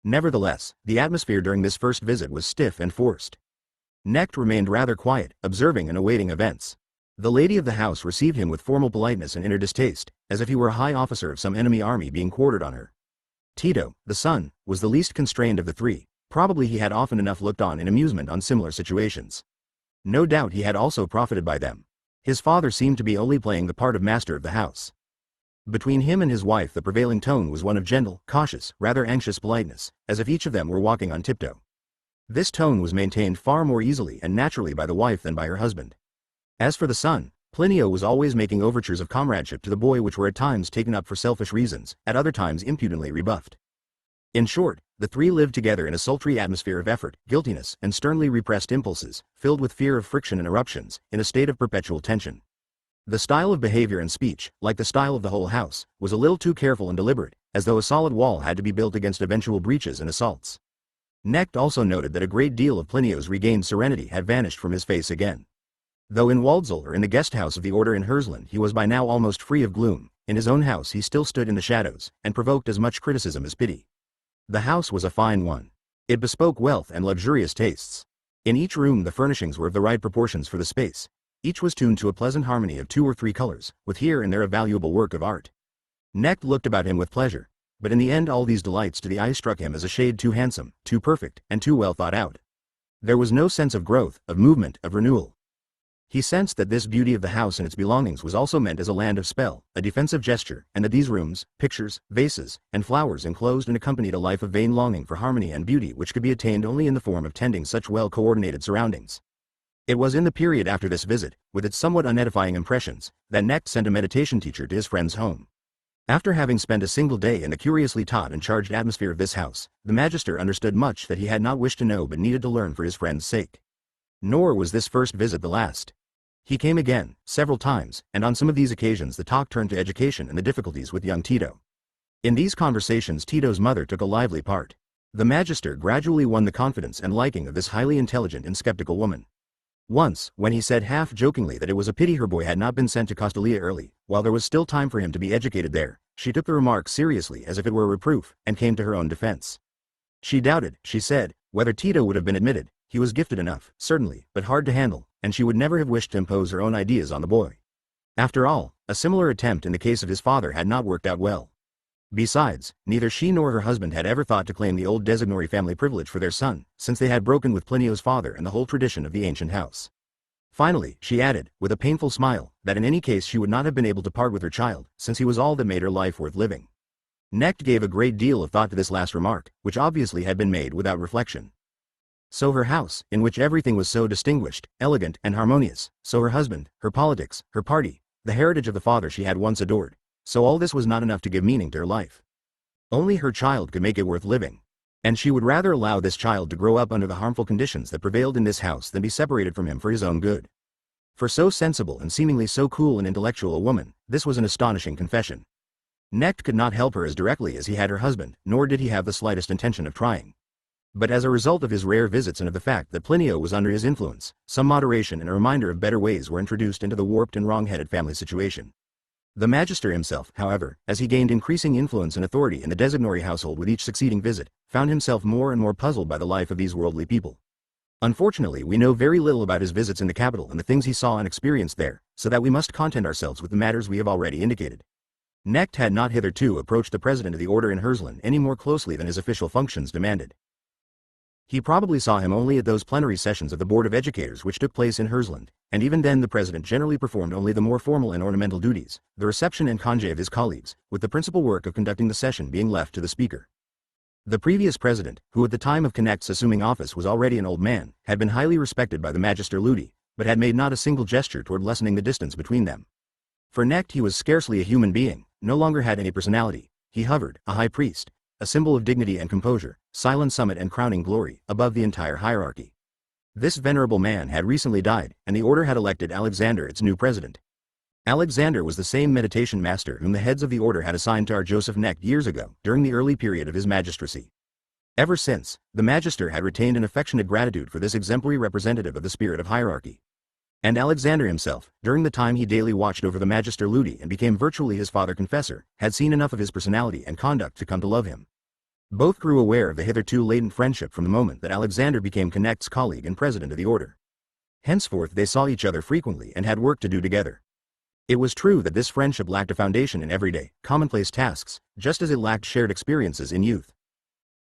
Nevertheless, the atmosphere during this first visit was stiff and forced. Knecht remained rather quiet, observing and awaiting events. The lady of the house received him with formal politeness and inner distaste, as if he were a high officer of some enemy army being quartered on her. Tito, the son, was the least constrained of the three. Probably he had often enough looked on in amusement on similar situations. No doubt he had also profited by them. His father seemed to be only playing the part of master of the house. Between him and his wife the prevailing tone was one of gentle, cautious, rather anxious politeness, as if each of them were walking on tiptoe. This tone was maintained far more easily and naturally by the wife than by her husband. As for the son, Plinio was always making overtures of comradeship to the boy which were at times taken up for selfish reasons, at other times impudently rebuffed. In short, the three lived together in a sultry atmosphere of effort, guiltiness, and sternly repressed impulses, filled with fear of friction and eruptions, in a state of perpetual tension. The style of behavior and speech, like the style of the whole house, was a little too careful and deliberate, as though a solid wall had to be built against eventual breaches and assaults. Knecht also noted that a great deal of Plinio's regained serenity had vanished from his face again. Though in Waldsal or in the guest house of the Order in Hersland he was by now almost free of gloom, in his own house he still stood in the shadows, and provoked as much criticism as pity. The house was a fine one. It bespoke wealth and luxurious tastes. In each room the furnishings were of the right proportions for the space. Each was tuned to a pleasant harmony of 2 or 3 colors, with here and there a valuable work of art. Knecht looked about him with pleasure, but in the end all these delights to the eye struck him as a shade too handsome, too perfect, and too well thought out. There was no sense of growth, of movement, of renewal. He sensed that this beauty of the house and its belongings was also meant as a land of spell, a defensive gesture, and that these rooms, pictures, vases, and flowers enclosed and accompanied a life of vain longing for harmony and beauty which could be attained only in the form of tending such well-coordinated surroundings. It was in the period after this visit, with its somewhat unedifying impressions, that Knecht sent a meditation teacher to his friend's home. After having spent a single day in the curiously taut and charged atmosphere of this house, the Magister understood much that he had not wished to know but needed to learn for his friend's sake. Nor was this first visit the last. He came again, several times, and on some of these occasions the talk turned to education and the difficulties with young Tito. In these conversations Tito's mother took a lively part. The Magister gradually won the confidence and liking of this highly intelligent and skeptical woman. Once, when he said half-jokingly that it was a pity her boy had not been sent to Castalia early, while there was still time for him to be educated there, she took the remark seriously as if it were a reproof, and came to her own defense. She doubted, she said, whether Tito would have been admitted. He was gifted enough, certainly, but hard to handle, and she would never have wished to impose her own ideas on the boy. After all, a similar attempt in the case of his father had not worked out well. Besides, neither she nor her husband had ever thought to claim the old Designori family privilege for their son, since they had broken with Plinio's father and the whole tradition of the ancient house. Finally, she added, with a painful smile, that in any case she would not have been able to part with her child, since he was all that made her life worth living. Knecht gave a great deal of thought to this last remark, which obviously had been made without reflection. So her house, in which everything was so distinguished, elegant, and harmonious, so her husband, her politics, her party, the heritage of the father she had once adored, so all this was not enough to give meaning to her life. Only her child could make it worth living. And she would rather allow this child to grow up under the harmful conditions that prevailed in this house than be separated from him for his own good. For so sensible and seemingly so cool and intellectual a woman, this was an astonishing confession. Knecht could not help her as directly as he had her husband, nor did he have the slightest intention of trying. But as a result of his rare visits and of the fact that Plinio was under his influence, some moderation and a reminder of better ways were introduced into the warped and wrong-headed family situation. The Magister himself, however, as he gained increasing influence and authority in the Designori household with each succeeding visit, found himself more and more puzzled by the life of these worldly people. Unfortunately, we know very little about his visits in the capital and the things he saw and experienced there, so that we must content ourselves with the matters we have already indicated. Knecht had not hitherto approached the president of the order in Hersland any more closely than his official functions demanded. He probably saw him only at those plenary sessions of the Board of Educators which took place in Hersland, and even then the president generally performed only the more formal and ornamental duties, the reception and congé of his colleagues, with the principal work of conducting the session being left to the speaker. The previous president, who at the time of Knecht's assuming office was already an old man, had been highly respected by the Magister Ludi, but had made not a single gesture toward lessening the distance between them. For Knecht he was scarcely a human being, no longer had any personality. He hovered, a high priest, a symbol of dignity and composure, silent summit and crowning glory, above the entire hierarchy. This venerable man had recently died, and the order had elected Alexander its new president. Alexander was the same meditation master whom the heads of the order had assigned to our Joseph Knecht years ago, during the early period of his magistracy. Ever since, the magister had retained an affectionate gratitude for this exemplary representative of the spirit of hierarchy. And Alexander himself, during the time he daily watched over the Magister Ludi and became virtually his father confessor, had seen enough of his personality and conduct to come to love him. Both grew aware of the hitherto latent friendship from the moment that Alexander became Knecht's colleague and president of the order. Henceforth they saw each other frequently and had work to do together. It was true that this friendship lacked a foundation in everyday, commonplace tasks, just as it lacked shared experiences in youth.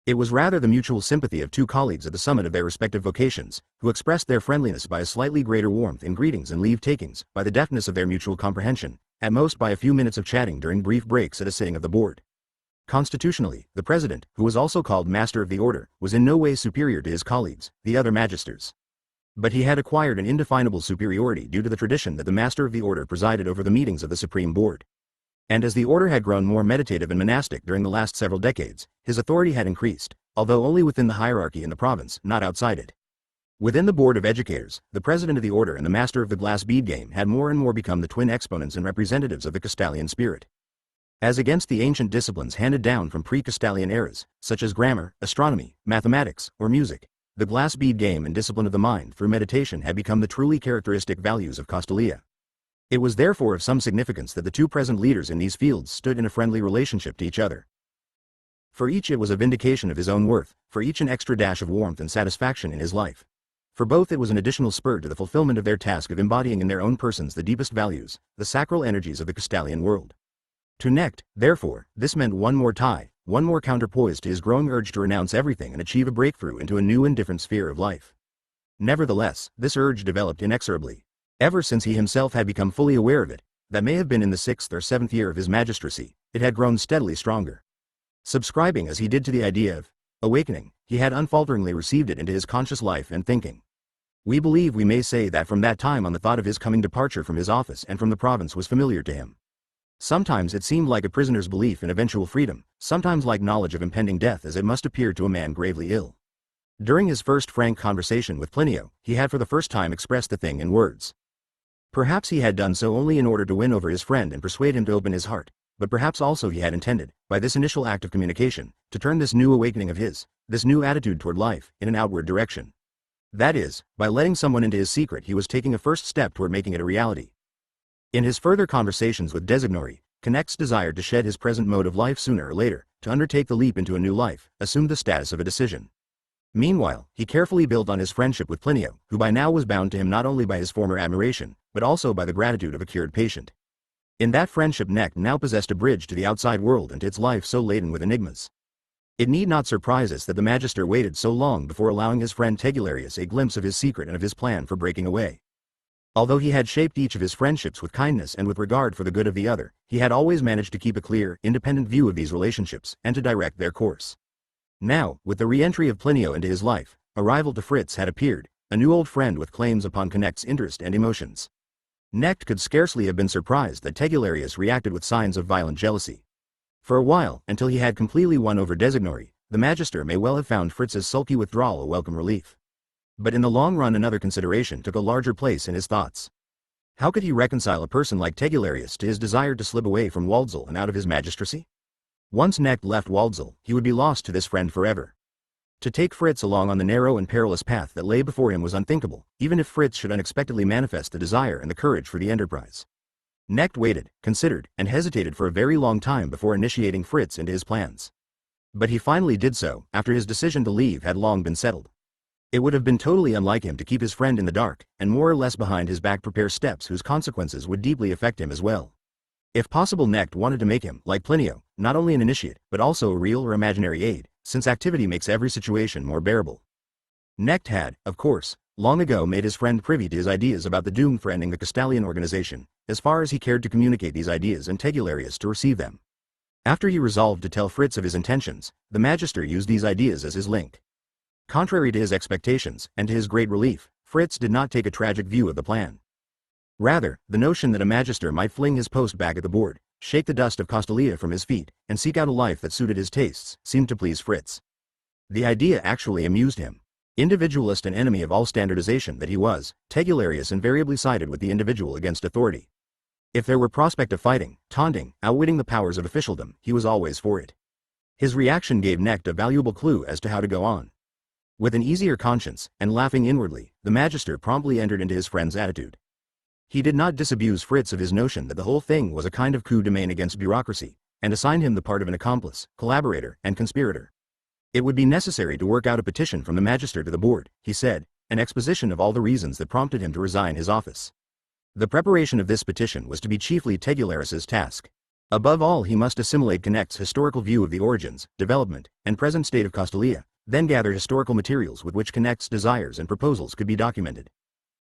It was rather the mutual sympathy of two colleagues at the summit of their respective vocations, who expressed their friendliness by a slightly greater warmth in greetings and leave-takings, by the deftness of their mutual comprehension, at most by a few minutes of chatting during brief breaks at a sitting of the board. Constitutionally, the president, who was also called master of the order, was in no way superior to his colleagues, the other magisters. But he had acquired an indefinable superiority due to the tradition that the master of the order presided over the meetings of the Supreme Board. And as the order had grown more meditative and monastic during the last several decades, his authority had increased, although only within the hierarchy in the province, not outside it. Within the Board of Educators, the president of the order and the master of the glass bead game had more and more become the twin exponents and representatives of the Castalian spirit. As against the ancient disciplines handed down from pre-Castalian eras, such as grammar, astronomy, mathematics, or music, the glass bead game and discipline of the mind through meditation had become the truly characteristic values of Castalia. It was therefore of some significance that the two present leaders in these fields stood in a friendly relationship to each other. For each it was a vindication of his own worth, for each an extra dash of warmth and satisfaction in his life. For both it was an additional spur to the fulfillment of their task of embodying in their own persons the deepest values, the sacral energies of the Castalian world. To Knecht, therefore, this meant one more tie, one more counterpoise to his growing urge to renounce everything and achieve a breakthrough into a new and different sphere of life. Nevertheless, this urge developed inexorably. Ever since he himself had become fully aware of it, that may have been in the 6th or 7th year of his magistracy, it had grown steadily stronger. Subscribing as he did to the idea of awakening, he had unfalteringly received it into his conscious life and thinking. We believe we may say that from that time on the thought of his coming departure from his office and from the province was familiar to him. Sometimes it seemed like a prisoner's belief in eventual freedom, sometimes like knowledge of impending death as it must appear to a man gravely ill. During his first frank conversation with Plinio, he had for the first time expressed the thing in words. Perhaps he had done so only in order to win over his friend and persuade him to open his heart, but perhaps also he had intended, by this initial act of communication, to turn this new awakening of his, this new attitude toward life, in an outward direction. That is, by letting someone into his secret he was taking a first step toward making it a reality. In his further conversations with Designori, Knecht's desire to shed his present mode of life sooner or later, to undertake the leap into a new life, assumed the status of a decision. Meanwhile, he carefully built on his friendship with Plinio, who by now was bound to him not only by his former admiration, but also by the gratitude of a cured patient. In that friendship Knecht now possessed a bridge to the outside world and to its life so laden with enigmas. It need not surprise us that the magister waited so long before allowing his friend Tegularius a glimpse of his secret and of his plan for breaking away. Although he had shaped each of his friendships with kindness and with regard for the good of the other, he had always managed to keep a clear, independent view of these relationships, and to direct their course. Now, with the re-entry of Plinio into his life, a rival to Fritz had appeared, a new old friend with claims upon Knecht's interest and emotions. Knecht could scarcely have been surprised that Tegularius reacted with signs of violent jealousy. For a while, until he had completely won over Designori, the magister may well have found Fritz's sulky withdrawal a welcome relief. But in the long run another consideration took a larger place in his thoughts. How could he reconcile a person like Tegularius to his desire to slip away from Waldsall and out of his magistracy? Once Knecht left Waldsall, he would be lost to this friend forever. To take Fritz along on the narrow and perilous path that lay before him was unthinkable, even if Fritz should unexpectedly manifest the desire and the courage for the enterprise. Knecht waited, considered, and hesitated for a very long time before initiating Fritz into his plans. But he finally did so, after his decision to leave had long been settled. It would have been totally unlike him to keep his friend in the dark, and more or less behind his back prepare steps whose consequences would deeply affect him as well. If possible, Knecht wanted to make him, like Plinio, not only an initiate, but also a real or imaginary aid, since activity makes every situation more bearable. Knecht had, of course, long ago made his friend privy to his ideas about the doom for ending the Castalian organization, as far as he cared to communicate these ideas and Tegularius to receive them. After he resolved to tell Fritz of his intentions, the Magister used these ideas as his link. Contrary to his expectations, and to his great relief, Fritz did not take a tragic view of the plan. Rather, the notion that a Magister might fling his post back at the board, shake the dust of Castalia from his feet, and seek out a life that suited his tastes, seemed to please Fritz. The idea actually amused him. Individualist and enemy of all standardization that he was, Tegularius invariably sided with the individual against authority. If there were prospect of fighting, taunting, outwitting the powers of officialdom, he was always for it. His reaction gave Knecht a valuable clue as to how to go on. With an easier conscience, and laughing inwardly, the Magister promptly entered into his friend's attitude. He did not disabuse Fritz of his notion that the whole thing was a kind of coup de main against bureaucracy, and assigned him the part of an accomplice, collaborator, and conspirator. It would be necessary to work out a petition from the Magister to the board, he said, an exposition of all the reasons that prompted him to resign his office. The preparation of this petition was to be chiefly Tegularius's task. Above all, he must assimilate Knecht's historical view of the origins, development, and present state of Castalia, then gather historical materials with which Knecht's desires and proposals could be documented.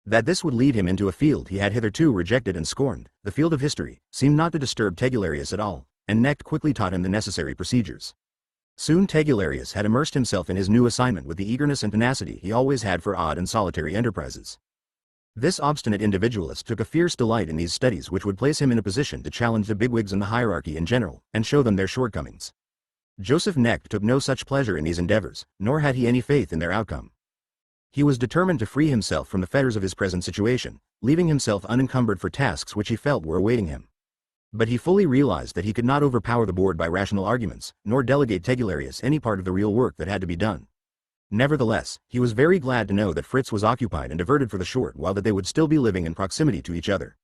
That this would lead him into a field he had hitherto rejected and scorned, the field of history, seemed not to disturb Tegularius at all, and Knecht quickly taught him the necessary procedures. Soon Tegularius had immersed himself in his new assignment with the eagerness and tenacity he always had for odd and solitary enterprises. This obstinate individualist took a fierce delight in these studies which would place him in a position to challenge the bigwigs in the hierarchy in general, and show them their shortcomings. Joseph Knecht took no such pleasure in these endeavors, nor had he any faith in their outcome. He was determined to free himself from the fetters of his present situation, leaving himself unencumbered for tasks which he felt were awaiting him. But he fully realized that he could not overpower the board by rational arguments, nor delegate Tegularius any part of the real work that had to be done. Nevertheless, he was very glad to know that Fritz was occupied and diverted for the short while that they would still be living in proximity to each other.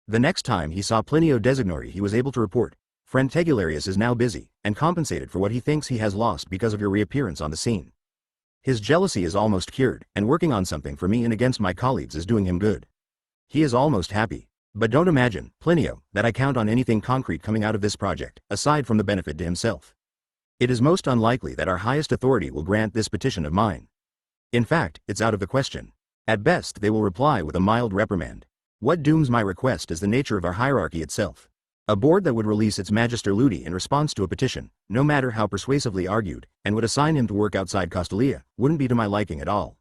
The next time he saw Plinio Designori he was able to report, "Friend Tegularius is now busy, and compensated for what he thinks he has lost because of your reappearance on the scene. His jealousy is almost cured, and working on something for me and against my colleagues is doing him good. He is almost happy. But don't imagine, Plinio, that I count on anything concrete coming out of this project, aside from the benefit to himself. It is most unlikely that our highest authority will grant this petition of mine. In fact, it's out of the question. At best they will reply with a mild reprimand. What dooms my request is the nature of our hierarchy itself. A board that would release its Magister Ludi in response to a petition, no matter how persuasively argued, and would assign him to work outside Castalia, wouldn't be to my liking at all.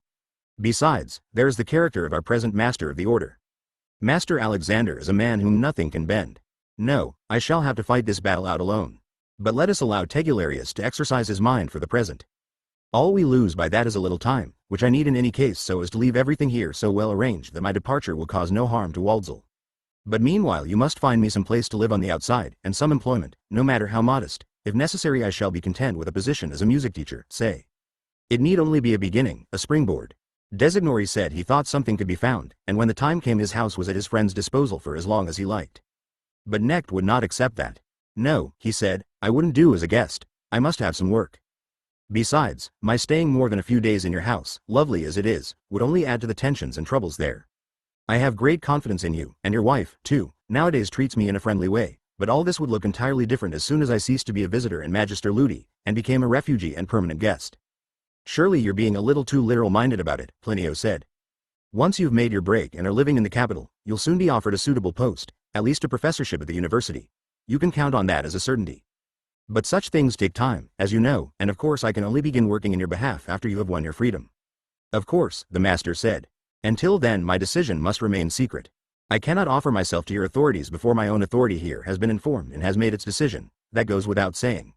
Besides, there is the character of our present Master of the Order. Master Alexander is a man whom nothing can bend. No, I shall have to fight this battle out alone. But let us allow Tegularius to exercise his mind for the present. All we lose by that is a little time, which I need in any case so as to leave everything here so well arranged that my departure will cause no harm to Waldsall. But meanwhile you must find me some place to live on the outside, and some employment, no matter how modest. If necessary I shall be content with a position as a music teacher, say. It need only be a beginning, a springboard." Designori said he thought something could be found, and when the time came his house was at his friend's disposal for as long as he liked. But Knecht would not accept that. "No," he said, "I wouldn't do as a guest. I must have some work. Besides, my staying more than a few days in your house, lovely as it is, would only add to the tensions and troubles there. I have great confidence in you, and your wife, too, nowadays treats me in a friendly way, but all this would look entirely different as soon as I ceased to be a visitor in Magister Ludi, and became a refugee and permanent guest." "Surely you're being a little too literal-minded about it," Plinio said. "Once you've made your break and are living in the capital, you'll soon be offered a suitable post, at least a professorship at the university. You can count on that as a certainty. But such things take time, as you know, and of course I can only begin working in your behalf after you have won your freedom." "Of course," the master said. "Until then my decision must remain secret. I cannot offer myself to your authorities before my own authority here has been informed and has made its decision. That goes without saying.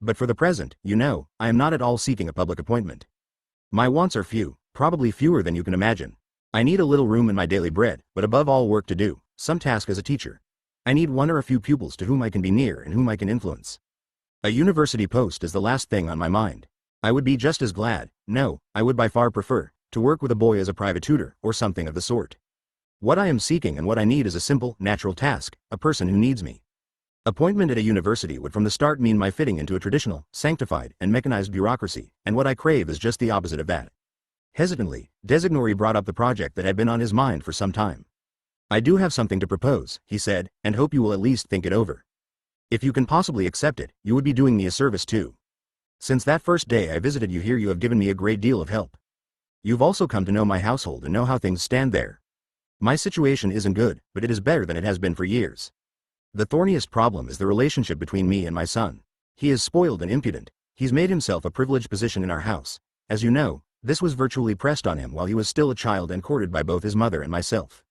But for the present, you know, I am not at all seeking a public appointment. My wants are few, probably fewer than you can imagine. I need a little room in my daily bread, but above all work to do, some task as a teacher. I need one or a few pupils to whom I can be near and whom I can influence. A university post is the last thing on my mind. I would be just as glad, no, I would by far prefer, to work with a boy as a private tutor, or something of the sort. What I am seeking and what I need is a simple, natural task, a person who needs me. Appointment at a university would from the start mean my fitting into a traditional, sanctified, and mechanized bureaucracy, and what I crave is just the opposite of that. Hesitantly, Designori brought up the project that had been on his mind for some time. I do have something to propose, he said, and hope you will at least think it over. If you can possibly accept it, you would be doing me a service too. Since that first day I visited you here, you have given me a great deal of help. You've also come to know my household and know how things stand there. My situation isn't good, but it is better than it has been for years. The thorniest problem is the relationship between me and my son. He is spoiled and impudent. He's made himself a privileged position in our house. As you know, this was virtually pressed on him while he was still a child and courted by both his mother and myself.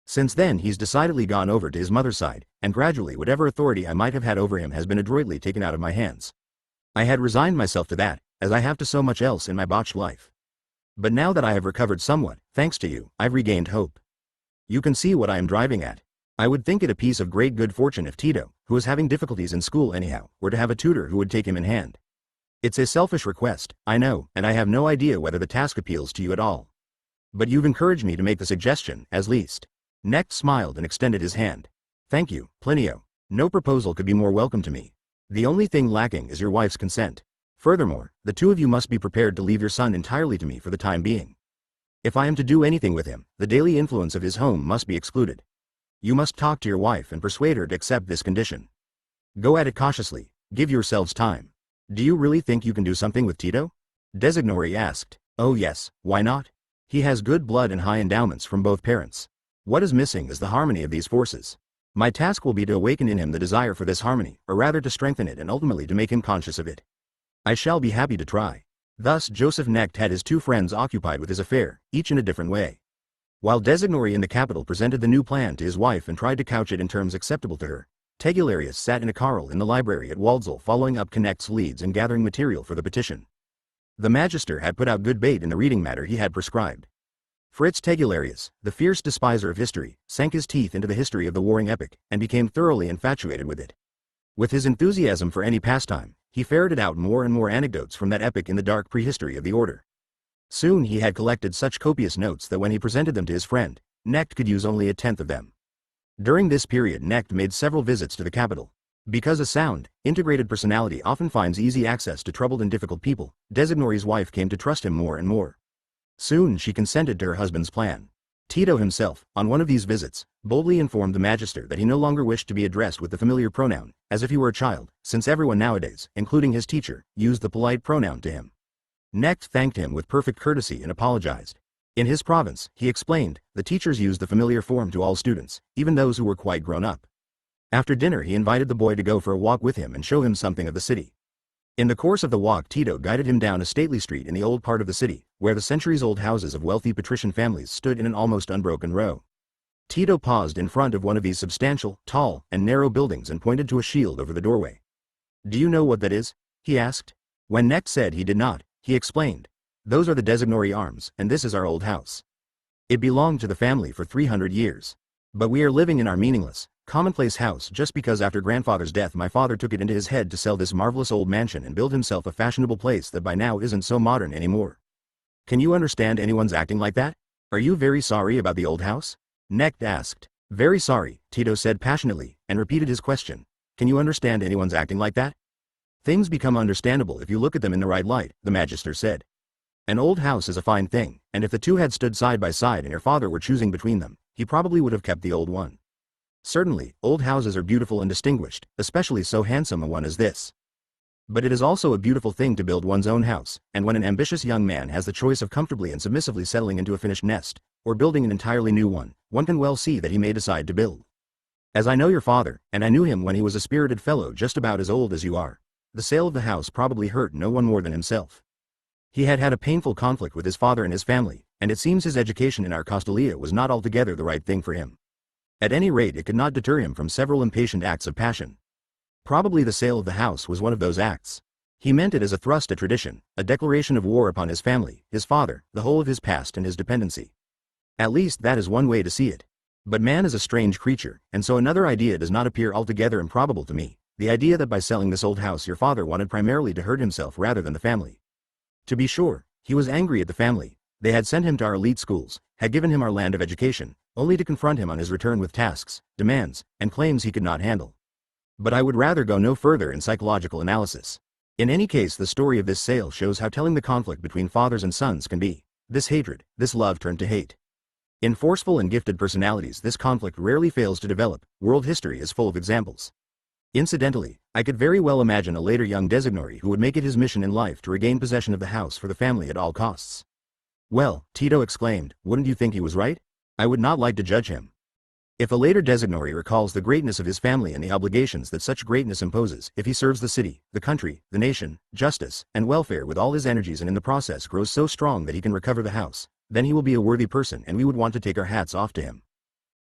Since then he's decidedly gone over to his mother's side, and gradually whatever authority I might have had over him has been adroitly taken out of my hands. I had resigned myself to that, as I have to so much else in my botched life. But now that I have recovered somewhat, thanks to you, I've regained hope. You can see what I am driving at. I would think it a piece of great good fortune if Tito, who is having difficulties in school anyhow, were to have a tutor who would take him in hand. It's a selfish request, I know, and I have no idea whether the task appeals to you at all. But you've encouraged me to make the suggestion, as least. Necht smiled and extended his hand. Thank you, Plinio. No proposal could be more welcome to me. The only thing lacking is your wife's consent. Furthermore, the two of you must be prepared to leave your son entirely to me for the time being. If I am to do anything with him, the daily influence of his home must be excluded. You must talk to your wife and persuade her to accept this condition. Go at it cautiously, give yourselves time. Do you really think you can do something with Tito? Designori asked. Oh yes, why not? He has good blood and high endowments from both parents. What is missing is the harmony of these forces. My task will be to awaken in him the desire for this harmony, or rather to strengthen it and ultimately to make him conscious of it. I shall be happy to try. Thus Joseph Necht had his two friends occupied with his affair, each in a different way. While Designori in the capital presented the new plan to his wife and tried to couch it in terms acceptable to her, Tegularius sat in a carrel in the library at Waldsall following up Knecht's leads and gathering material for the petition. The magister had put out good bait in the reading matter he had prescribed. Fritz Tegularius, the fierce despiser of history, sank his teeth into the history of the warring epic, and became thoroughly infatuated with it. With his enthusiasm for any pastime, he ferreted out more and more anecdotes from that epic in the dark prehistory of the order. Soon he had collected such copious notes that when he presented them to his friend, Necht could use only a tenth of them. During this period Necht made several visits to the capital. Because a sound, integrated personality often finds easy access to troubled and difficult people, Designori's wife came to trust him more and more. Soon she consented to her husband's plan. Tito himself, on one of these visits, boldly informed the magister that he no longer wished to be addressed with the familiar pronoun, as if he were a child, since everyone nowadays, including his teacher, used the polite pronoun to him. Necht thanked him with perfect courtesy and apologized. In his province, he explained, the teachers used the familiar form to all students, even those who were quite grown up. After dinner he invited the boy to go for a walk with him and show him something of the city. In the course of the walk Tito guided him down a stately street in the old part of the city, where the centuries-old houses of wealthy patrician families stood in an almost unbroken row. Tito paused in front of one of these substantial, tall, and narrow buildings and pointed to a shield over the doorway. Do you know what that is? He asked. When Necht said he did not, he explained. Those are the Designori arms, and this is our old house. It belonged to the family for 300 years. But we are living in our meaningless, commonplace house just because after grandfather's death my father took it into his head to sell this marvelous old mansion and build himself a fashionable place that by now isn't so modern anymore. Can you understand anyone's acting like that? Are you very sorry about the old house? Necht asked. Very sorry, Tito said passionately, and repeated his question. Can you understand anyone's acting like that? Things become understandable if you look at them in the right light, the magister said. An old house is a fine thing, and if the two had stood side by side and your father were choosing between them, he probably would have kept the old one. Certainly, old houses are beautiful and distinguished, especially so handsome a one as this. But it is also a beautiful thing to build one's own house, and when an ambitious young man has the choice of comfortably and submissively settling into a finished nest, or building an entirely new one can well see that he may decide to build. As I know your father, and I knew him when he was a spirited fellow just about as old as you are, the sale of the house probably hurt no one more than himself. He had had a painful conflict with his father and his family, and it seems his education in our Costalia was not altogether the right thing for him. At any rate it could not deter him from several impatient acts of passion. Probably the sale of the house was one of those acts. He meant it as a thrust at tradition, a declaration of war upon his family, his father, the whole of his past and his dependency. At least that is one way to see it. But man is a strange creature, and so another idea does not appear altogether improbable to me, the idea that by selling this old house your father wanted primarily to hurt himself rather than the family. To be sure, he was angry at the family. They had sent him to our elite schools, had given him our land of education, only to confront him on his return with tasks, demands, and claims he could not handle. But I would rather go no further in psychological analysis. In any case, the story of this sale shows how telling the conflict between fathers and sons can be. This hatred, this love turned to hate. In forceful and gifted personalities, this conflict rarely fails to develop. World history is full of examples. Incidentally, I could very well imagine a later young designatory who would make it his mission in life to regain possession of the house for the family at all costs. Well, Tito exclaimed, wouldn't you think he was right? I would not like to judge him. If a later designatory recalls the greatness of his family and the obligations that such greatness imposes, if he serves the city, the country, the nation, justice, and welfare with all his energies and in the process grows so strong that he can recover the house, then he will be a worthy person and we would want to take our hats off to him.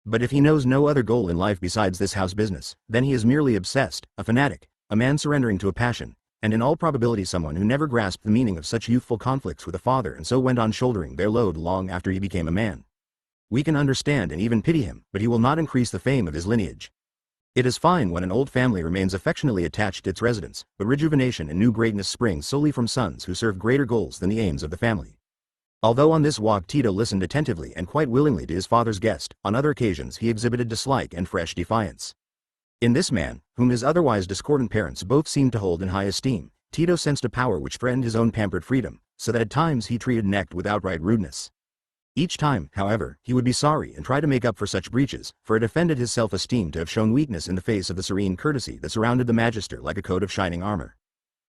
But if he knows no other goal in life besides this house business, then he is merely obsessed, a fanatic, a man surrendering to a passion, and in all probability someone who never grasped the meaning of such youthful conflicts with a father and so went on shouldering their load long after he became a man. We can understand and even pity him, but he will not increase the fame of his lineage. It is fine when an old family remains affectionately attached to its residents, but rejuvenation and new greatness springs solely from sons who serve greater goals than the aims of the family. Although on this walk Tito listened attentively and quite willingly to his father's guest, on other occasions he exhibited dislike and fresh defiance. In this man, whom his otherwise discordant parents both seemed to hold in high esteem, Tito sensed a power which threatened his own pampered freedom, so that at times he treated Necht with outright rudeness. Each time, however, he would be sorry and try to make up for such breaches, for it offended his self-esteem to have shown weakness in the face of the serene courtesy that surrounded the magister like a coat of shining armor.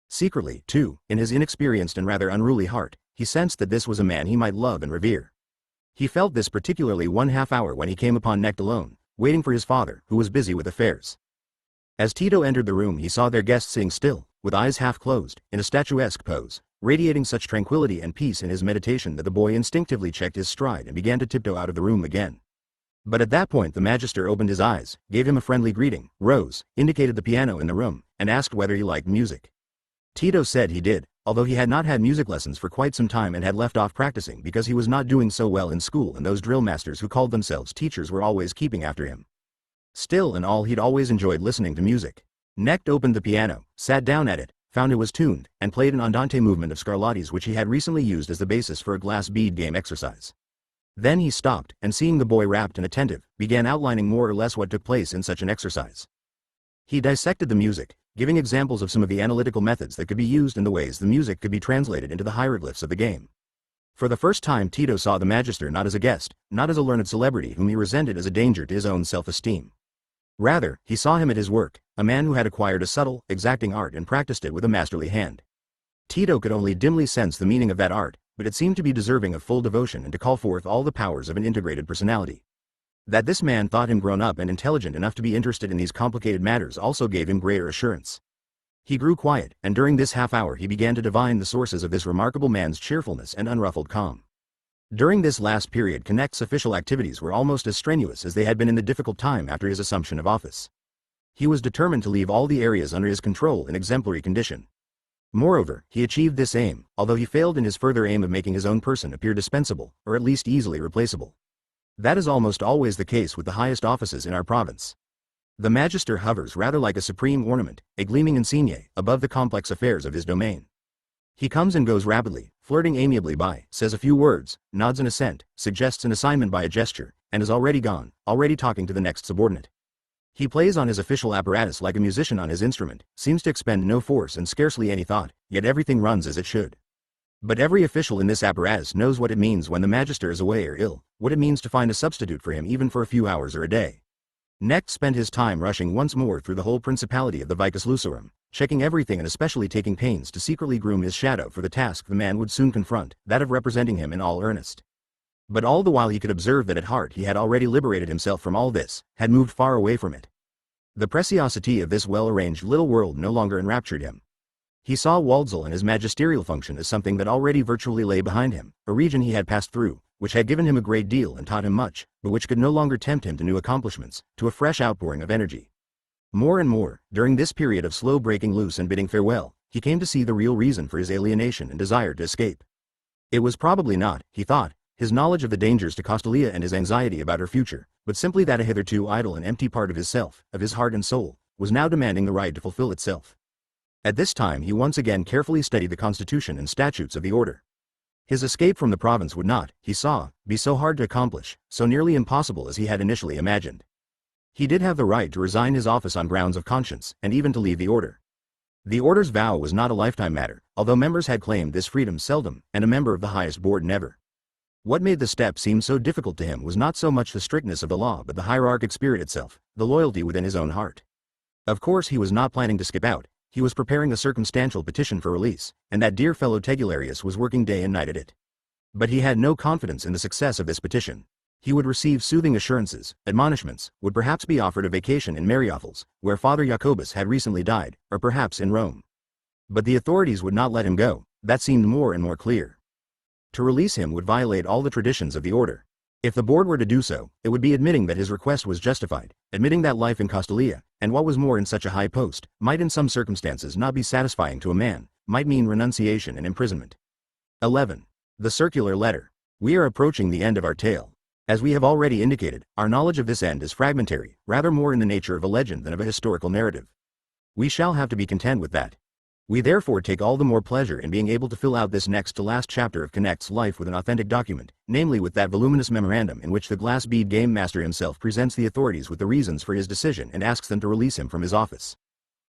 Secretly, too, in his inexperienced and rather unruly heart, he sensed that this was a man he might love and revere. He felt this particularly one half hour when he came upon Necht alone, waiting for his father, who was busy with affairs. As Tito entered the room he saw their guest sitting still, with eyes half closed, in a statuesque pose, radiating such tranquility and peace in his meditation that the boy instinctively checked his stride and began to tiptoe out of the room again. But at that point the magister opened his eyes, gave him a friendly greeting, rose, indicated the piano in the room, and asked whether he liked music. Tito said he did, although he had not had music lessons for quite some time and had left off practicing because he was not doing so well in school and those drill masters who called themselves teachers were always keeping after him. Still in all he'd always enjoyed listening to music. Necht opened the piano, sat down at it, found it was tuned, and played an andante movement of Scarlatti's which he had recently used as the basis for a glass bead game exercise. Then he stopped, and seeing the boy rapt and attentive, began outlining more or less what took place in such an exercise. He dissected the music, giving examples of some of the analytical methods that could be used and the ways the music could be translated into the hieroglyphs of the game. For the first time Tito saw the magister not as a guest, not as a learned celebrity whom he resented as a danger to his own self-esteem. Rather, he saw him at his work, a man who had acquired a subtle, exacting art and practiced it with a masterly hand. Tito could only dimly sense the meaning of that art, but it seemed to be deserving of full devotion and to call forth all the powers of an integrated personality. That this man thought him grown up and intelligent enough to be interested in these complicated matters also gave him greater assurance. He grew quiet, and during this half hour he began to divine the sources of this remarkable man's cheerfulness and unruffled calm. During this last period Necht's official activities were almost as strenuous as they had been in the difficult time after his assumption of office. He was determined to leave all the areas under his control in exemplary condition. Moreover, he achieved this aim, although he failed in his further aim of making his own person appear dispensable, or at least easily replaceable. That is almost always the case with the highest offices in our province. The magister hovers rather like a supreme ornament, a gleaming insigne, above the complex affairs of his domain. He comes and goes rapidly, flirting amiably by, says a few words, nods an assent, suggests an assignment by a gesture, and is already gone, already talking to the next subordinate. He plays on his official apparatus like a musician on his instrument, seems to expend no force and scarcely any thought, yet everything runs as it should. But every official in this apparatus knows what it means when the magister is away or ill, what it means to find a substitute for him even for a few hours or a day. Necht spent his time rushing once more through the whole principality of the Vicus Lucerum, checking everything and especially taking pains to secretly groom his shadow for the task the man would soon confront, that of representing him in all earnest. But all the while he could observe that at heart he had already liberated himself from all this, had moved far away from it. The preciosity of this well-arranged little world no longer enraptured him. He saw Waldsall and his magisterial function as something that already virtually lay behind him, a region he had passed through, which had given him a great deal and taught him much, but which could no longer tempt him to new accomplishments, to a fresh outpouring of energy. More and more, during this period of slow breaking loose and bidding farewell, he came to see the real reason for his alienation and desire to escape. It was probably not, he thought, his knowledge of the dangers to Costalia and his anxiety about her future, but simply that a hitherto idle and empty part of his self, of his heart and soul, was now demanding the right to fulfill itself. At this time he once again carefully studied the constitution and statutes of the order. His escape from the province would not, he saw, be so hard to accomplish, so nearly impossible as he had initially imagined. He did have the right to resign his office on grounds of conscience, and even to leave the order. The order's vow was not a lifetime matter, although members had claimed this freedom seldom, and a member of the highest board never. What made the step seem so difficult to him was not so much the strictness of the law but the hierarchic spirit itself, the loyalty within his own heart. Of course he was not planning to skip out, he was preparing a circumstantial petition for release, and that dear fellow Tegularius was working day and night at it. But he had no confidence in the success of this petition. He would receive soothing assurances, admonishments, would perhaps be offered a vacation in Mariopholis, where Father Jacobus had recently died, or perhaps in Rome. But the authorities would not let him go, that seemed more and more clear. To release him would violate all the traditions of the order. If the board were to do so, it would be admitting that his request was justified, admitting that life in Castalia, and what was more in such a high post, might in some circumstances not be satisfying to a man, might mean renunciation and imprisonment. 11. The circular letter. We are approaching the end of our tale. As we have already indicated, our knowledge of this end is fragmentary, rather more in the nature of a legend than of a historical narrative. We shall have to be content with that. We therefore take all the more pleasure in being able to fill out this next to last chapter of Connect's life with an authentic document, namely with that voluminous memorandum in which the glass bead game master himself presents the authorities with the reasons for his decision and asks them to release him from his office.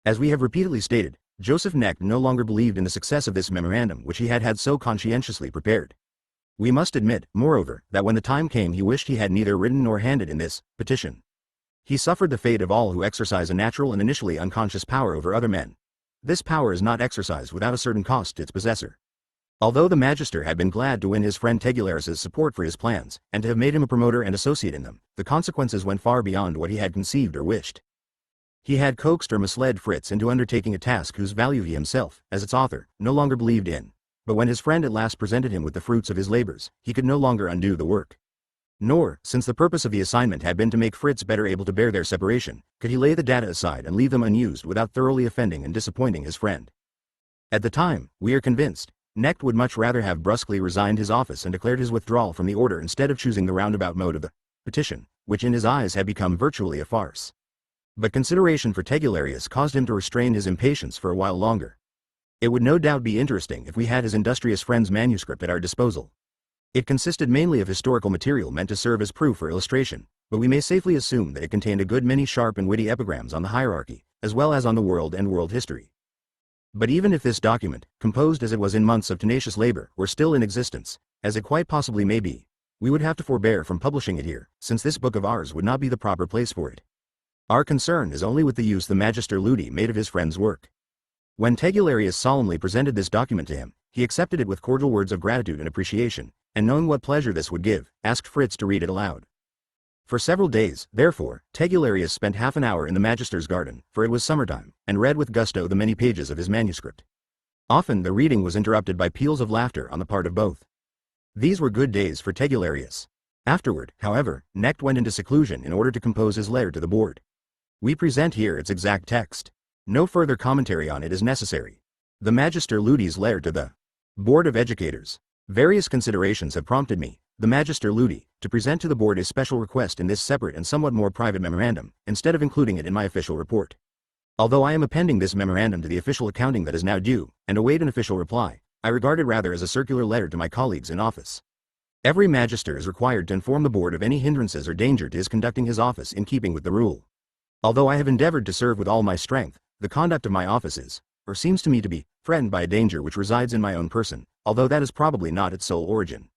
As we have repeatedly stated, Joseph Knecht no longer believed in the success of this memorandum which he had so conscientiously prepared. We must admit, moreover, that when the time came he wished he had neither written nor handed in this petition. He suffered the fate of all who exercise a natural and initially unconscious power over other men. This power is not exercised without a certain cost to its possessor. Although the magister had been glad to win his friend Tegularius' support for his plans, and to have made him a promoter and associate in them, the consequences went far beyond what he had conceived or wished. He had coaxed or misled Fritz into undertaking a task whose value he himself, as its author, no longer believed in. But when his friend at last presented him with the fruits of his labors, he could no longer undo the work. Nor, since the purpose of the assignment had been to make Fritz better able to bear their separation, could he lay the data aside and leave them unused without thoroughly offending and disappointing his friend. At the time, we are convinced, Knecht would much rather have brusquely resigned his office and declared his withdrawal from the order instead of choosing the roundabout mode of the petition, which in his eyes had become virtually a farce. But consideration for Tegularius caused him to restrain his impatience for a while longer. It would no doubt be interesting if we had his industrious friend's manuscript at our disposal. It consisted mainly of historical material meant to serve as proof or illustration, but we may safely assume that it contained a good many sharp and witty epigrams on the hierarchy, as well as on the world and world history. But even if this document, composed as it was in months of tenacious labor, were still in existence, as it quite possibly may be, we would have to forbear from publishing it here, since this book of ours would not be the proper place for it. Our concern is only with the use the Magister Ludi made of his friend's work. When Tegularius solemnly presented this document to him, he accepted it with cordial words of gratitude and appreciation, and knowing what pleasure this would give, asked Fritz to read it aloud. For several days, therefore, Tegularius spent half an hour in the magister's garden, for it was summertime, and read with gusto the many pages of his manuscript. Often the reading was interrupted by peals of laughter on the part of both. These were good days for Tegularius. Afterward, however, Knecht went into seclusion in order to compose his letter to the board. We present here its exact text. No further commentary on it is necessary. The Magister Ludi's letter to the Board of Educators. Various considerations have prompted me, the Magister Ludi, to present to the board a special request in this separate and somewhat more private memorandum, instead of including it in my official report. Although I am appending this memorandum to the official accounting that is now due, and await an official reply, I regard it rather as a circular letter to my colleagues in office. Every magister is required to inform the board of any hindrances or danger to his conducting his office in keeping with the rule. Although I have endeavored to serve with all my strength, the conduct of my office is, or seems to me to be, threatened by a danger which resides in my own person, although that is probably not its sole origin.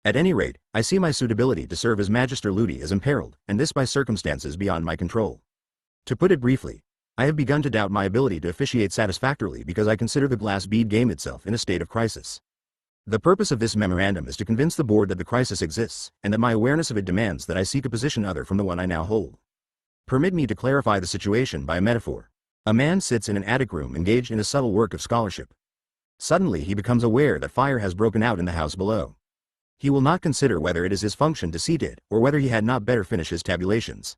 At any rate, I see my suitability to serve as Magister Ludi as imperiled, and this by circumstances beyond my control. To put it briefly, I have begun to doubt my ability to officiate satisfactorily because I consider the glass bead game itself in a state of crisis. The purpose of this memorandum is to convince the board that the crisis exists, and that my awareness of it demands that I seek a position other from the one I now hold. Permit me to clarify the situation by a metaphor. A man sits in an attic room engaged in a subtle work of scholarship. Suddenly he becomes aware that fire has broken out in the house below. He will not consider whether it is his function to see to it, or whether he had not better finish his tabulations.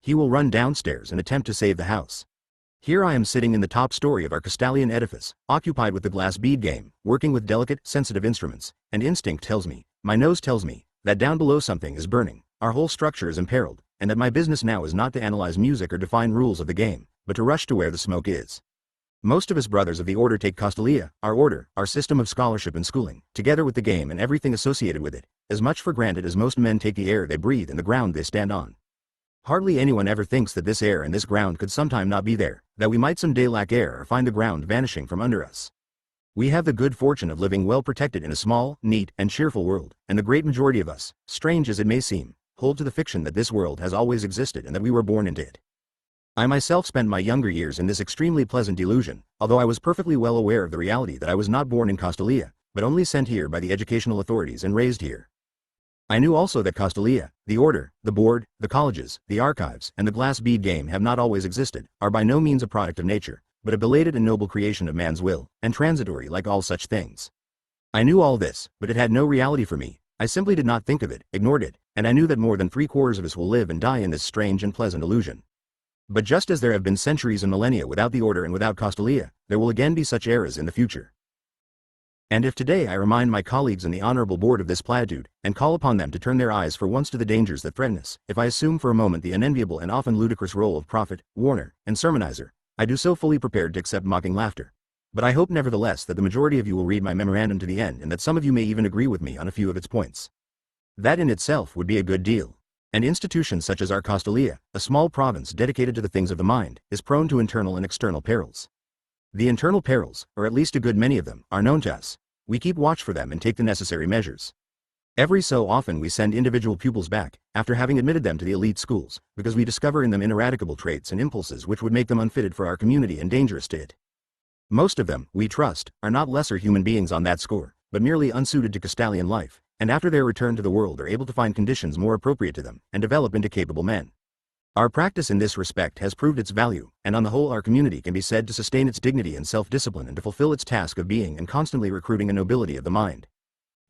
He will run downstairs and attempt to save the house. Here I am sitting in the top story of our Castalian edifice, occupied with the glass bead game, working with delicate, sensitive instruments, and instinct tells me, my nose tells me, that down below something is burning, our whole structure is imperiled, and that my business now is not to analyze music or define rules of the game, but to rush to where the smoke is. Most of us brothers of the order take Castalia, our order, our system of scholarship and schooling, together with the game and everything associated with it, as much for granted as most men take the air they breathe and the ground they stand on. Hardly anyone ever thinks that this air and this ground could sometime not be there, that we might someday lack air or find the ground vanishing from under us. We have the good fortune of living well protected in a small, neat, and cheerful world, and the great majority of us, strange as it may seem, hold to the fiction that this world has always existed and that we were born into it. I myself spent my younger years in this extremely pleasant delusion, although I was perfectly well aware of the reality that I was not born in Castalia, but only sent here by the educational authorities and raised here. I knew also that Castalia, the order, the board, the colleges, the archives, and the glass bead game have not always existed, are by no means a product of nature, but a belated and noble creation of man's will, and transitory like all such things. I knew all this, but it had no reality for me. I simply did not think of it, ignored it, and I knew that more than 3/4 of us will live and die in this strange and pleasant illusion. But just as there have been centuries and millennia without the order and without Castalia, there will again be such eras in the future. And if today I remind my colleagues in the honorable board of this platitude, and call upon them to turn their eyes for once to the dangers that threaten us, if I assume for a moment the unenviable and often ludicrous role of prophet, warner, and sermonizer, I do so fully prepared to accept mocking laughter. But I hope nevertheless that the majority of you will read my memorandum to the end and that some of you may even agree with me on a few of its points. That in itself would be a good deal. An institution such as our Castalia, a small province dedicated to the things of the mind, is prone to internal and external perils. The internal perils, or at least a good many of them, are known to us. We keep watch for them and take the necessary measures. Every so often we send individual pupils back, after having admitted them to the elite schools, because we discover in them ineradicable traits and impulses which would make them unfitted for our community and dangerous to it. Most of them, we trust, are not lesser human beings on that score, but merely unsuited to Castalian life, and after their return to the world are able to find conditions more appropriate to them, and develop into capable men. Our practice in this respect has proved its value, and on the whole our community can be said to sustain its dignity and self-discipline and to fulfill its task of being and constantly recruiting a nobility of the mind.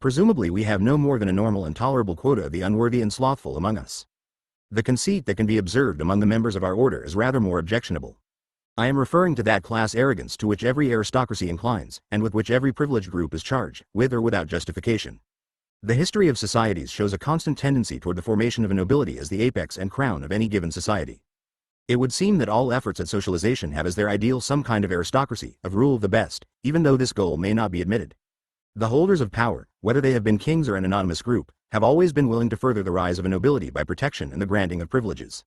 Presumably we have no more than a normal and tolerable quota of the unworthy and slothful among us. The conceit that can be observed among the members of our order is rather more objectionable. I am referring to that class arrogance to which every aristocracy inclines, and with which every privileged group is charged, with or without justification. The history of societies shows a constant tendency toward the formation of a nobility as the apex and crown of any given society. It would seem that all efforts at socialization have as their ideal some kind of aristocracy, of rule of the best, even though this goal may not be admitted. The holders of power, whether they have been kings or an anonymous group, have always been willing to further the rise of a nobility by protection and the granting of privileges.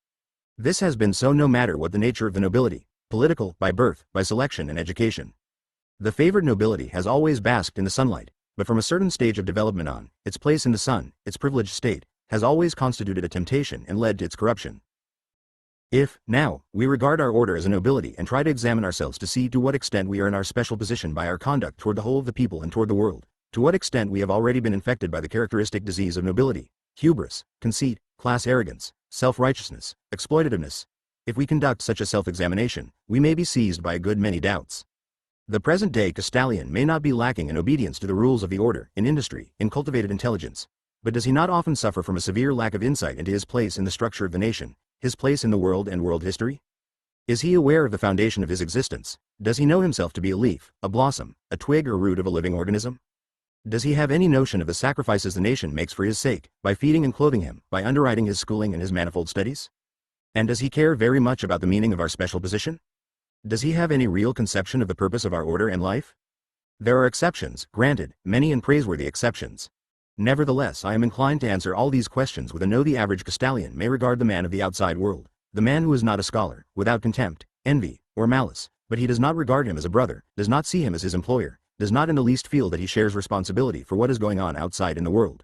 This has been so no matter what the nature of the nobility, political, by birth, by selection and education. The favored nobility has always basked in the sunlight, but from a certain stage of development on, its place in the sun, its privileged state, has always constituted a temptation and led to its corruption. If, now, we regard our order as a nobility and try to examine ourselves to see to what extent we are in our special position by our conduct toward the whole of the people and toward the world, to what extent we have already been infected by the characteristic disease of nobility, hubris, conceit, class arrogance, self-righteousness, exploitativeness, if we conduct such a self-examination, we may be seized by a good many doubts. The present-day Castalian may not be lacking in obedience to the rules of the order, in industry, in cultivated intelligence, but does he not often suffer from a severe lack of insight into his place in the structure of the nation, his place in the world and world history? Is he aware of the foundation of his existence? Does he know himself to be a leaf, a blossom, a twig or root of a living organism? Does he have any notion of the sacrifices the nation makes for his sake, by feeding and clothing him, by underwriting his schooling and his manifold studies? And does he care very much about the meaning of our special position? Does he have any real conception of the purpose of our order and life? There are exceptions, granted, many and praiseworthy exceptions. Nevertheless, I am inclined to answer all these questions with a no. The average Castalian may regard the man of the outside world, the man who is not a scholar, without contempt, envy, or malice, but he does not regard him as a brother, does not see him as his employer, does not in the least feel that he shares responsibility for what is going on outside in the world.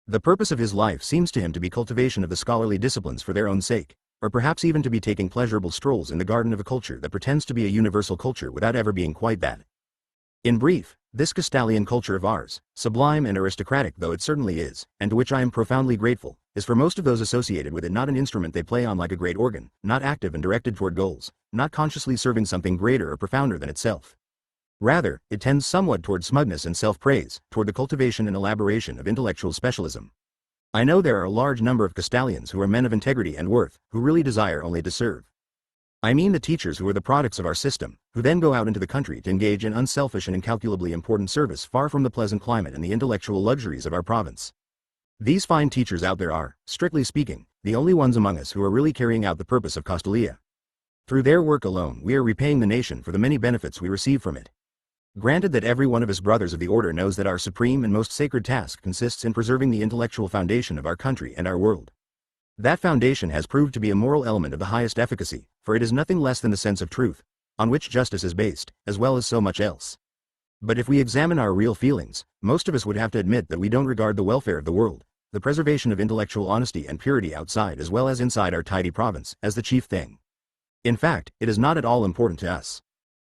The purpose of his life seems to him to be cultivation of the scholarly disciplines for their own sake, or perhaps even to be taking pleasurable strolls in the garden of a culture that pretends to be a universal culture without ever being quite that. In brief, this Castalian culture of ours, sublime and aristocratic though it certainly is, and to which I am profoundly grateful, is for most of those associated with it not an instrument they play on like a great organ, not active and directed toward goals, not consciously serving something greater or profounder than itself. Rather, it tends somewhat toward smugness and self-praise, toward the cultivation and elaboration of intellectual specialism. I know there are a large number of Castalians who are men of integrity and worth, who really desire only to serve. I mean the teachers who are the products of our system, who then go out into the country to engage in unselfish and incalculably important service far from the pleasant climate and the intellectual luxuries of our province. These fine teachers out there are, strictly speaking, the only ones among us who are really carrying out the purpose of Castalia. Through their work alone we are repaying the nation for the many benefits we receive from it. Granted that every one of his brothers of the order knows that our supreme and most sacred task consists in preserving the intellectual foundation of our country and our world. That foundation has proved to be a moral element of the highest efficacy, for it is nothing less than the sense of truth, on which justice is based, as well as so much else. But if we examine our real feelings, most of us would have to admit that we don't regard the welfare of the world, the preservation of intellectual honesty and purity outside as well as inside our tidy province, as the chief thing. In fact, it is not at all important to us.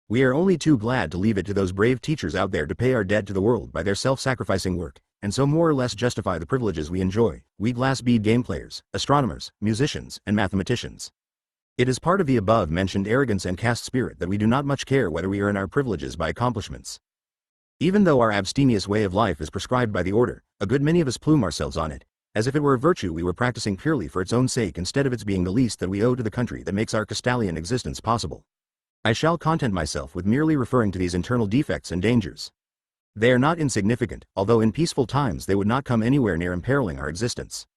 We are only too glad to leave it to those brave teachers out there to pay our debt to the world by their self-sacrificing work, and so more or less justify the privileges we enjoy, we glass bead game players, astronomers, musicians, and mathematicians. It is part of the above-mentioned arrogance and caste spirit that we do not much care whether we earn our privileges by accomplishments. Even though our abstemious way of life is prescribed by the order, a good many of us plume ourselves on it, as if it were a virtue we were practicing purely for its own sake instead of its being the least that we owe to the country that makes our Castalian existence possible. I shall content myself with merely referring to these internal defects and dangers. They are not insignificant, although in peaceful times they would not come anywhere near imperiling our existence.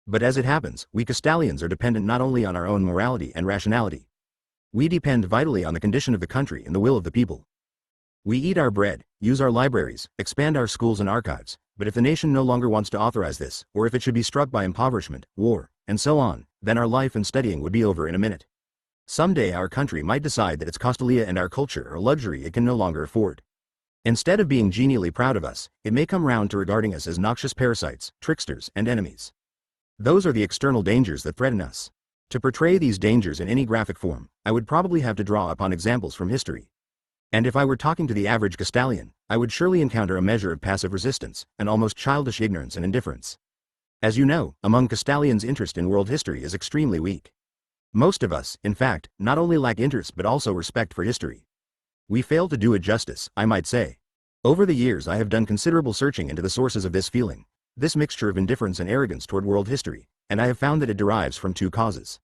But as it happens, we Castalians are dependent not only on our own morality and rationality. We depend vitally on the condition of the country and the will of the people. We eat our bread, use our libraries, expand our schools and archives, but if the nation no longer wants to authorize this, or if it should be struck by impoverishment, war, and so on, then our life and studying would be over in a minute. Someday our country might decide that its Castalia and our culture are a luxury it can no longer afford. Instead of being genially proud of us, it may come round to regarding us as noxious parasites, tricksters, and enemies. Those are the external dangers that threaten us. To portray these dangers in any graphic form, I would probably have to draw upon examples from history. And if I were talking to the average Castalian, I would surely encounter a measure of passive resistance, and almost childish ignorance and indifference. As you know, among Castalians interest in world history is extremely weak. Most of us, in fact, not only lack interest but also respect for history. We fail to do it justice, I might say. Over the years I have done considerable searching into the sources of this feeling, this mixture of indifference and arrogance toward world history, and I have found that it derives from two causes.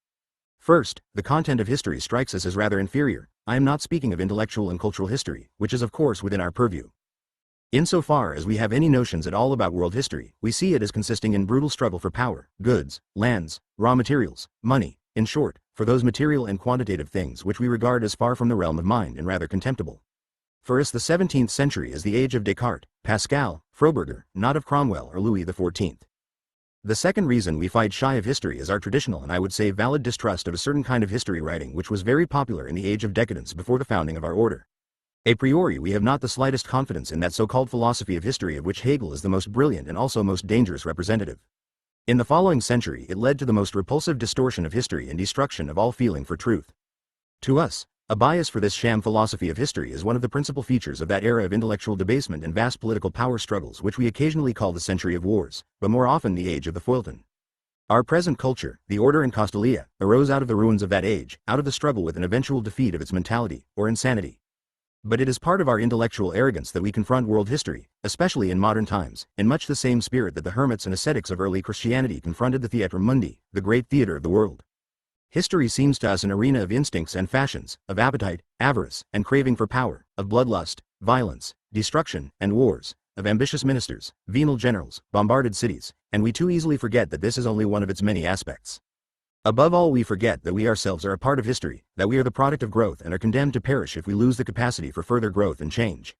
First, the content of history strikes us as rather inferior. I am not speaking of intellectual and cultural history, which is of course within our purview. Insofar as we have any notions at all about world history, we see it as consisting in brutal struggle for power, goods, lands, raw materials, money, in short, for those material and quantitative things which we regard as far from the realm of mind and rather contemptible. For us the 17th century is the age of Descartes, Pascal, Froberger, not of Cromwell or Louis XIV. The second reason we fight shy of history is our traditional and I would say valid distrust of a certain kind of history writing which was very popular in the age of decadence before the founding of our order. A priori we have not the slightest confidence in that so-called philosophy of history of which Hegel is the most brilliant and also most dangerous representative. In the following century it led to the most repulsive distortion of history and destruction of all feeling for truth. To us, a bias for this sham philosophy of history is one of the principal features of that era of intellectual debasement and vast political power struggles which we occasionally call the century of wars, but more often the age of the feuilleton. Our present culture, the order in Castalia, arose out of the ruins of that age, out of the struggle with an eventual defeat of its mentality, or insanity. But it is part of our intellectual arrogance that we confront world history, especially in modern times, in much the same spirit that the hermits and ascetics of early Christianity confronted the Theatrum Mundi, the great theater of the world. History seems to us an arena of instincts and fashions, of appetite, avarice, and craving for power, of bloodlust, violence, destruction, and wars, of ambitious ministers, venal generals, bombarded cities, and we too easily forget that this is only one of its many aspects. Above all we forget that we ourselves are a part of history, that we are the product of growth and are condemned to perish if we lose the capacity for further growth and change.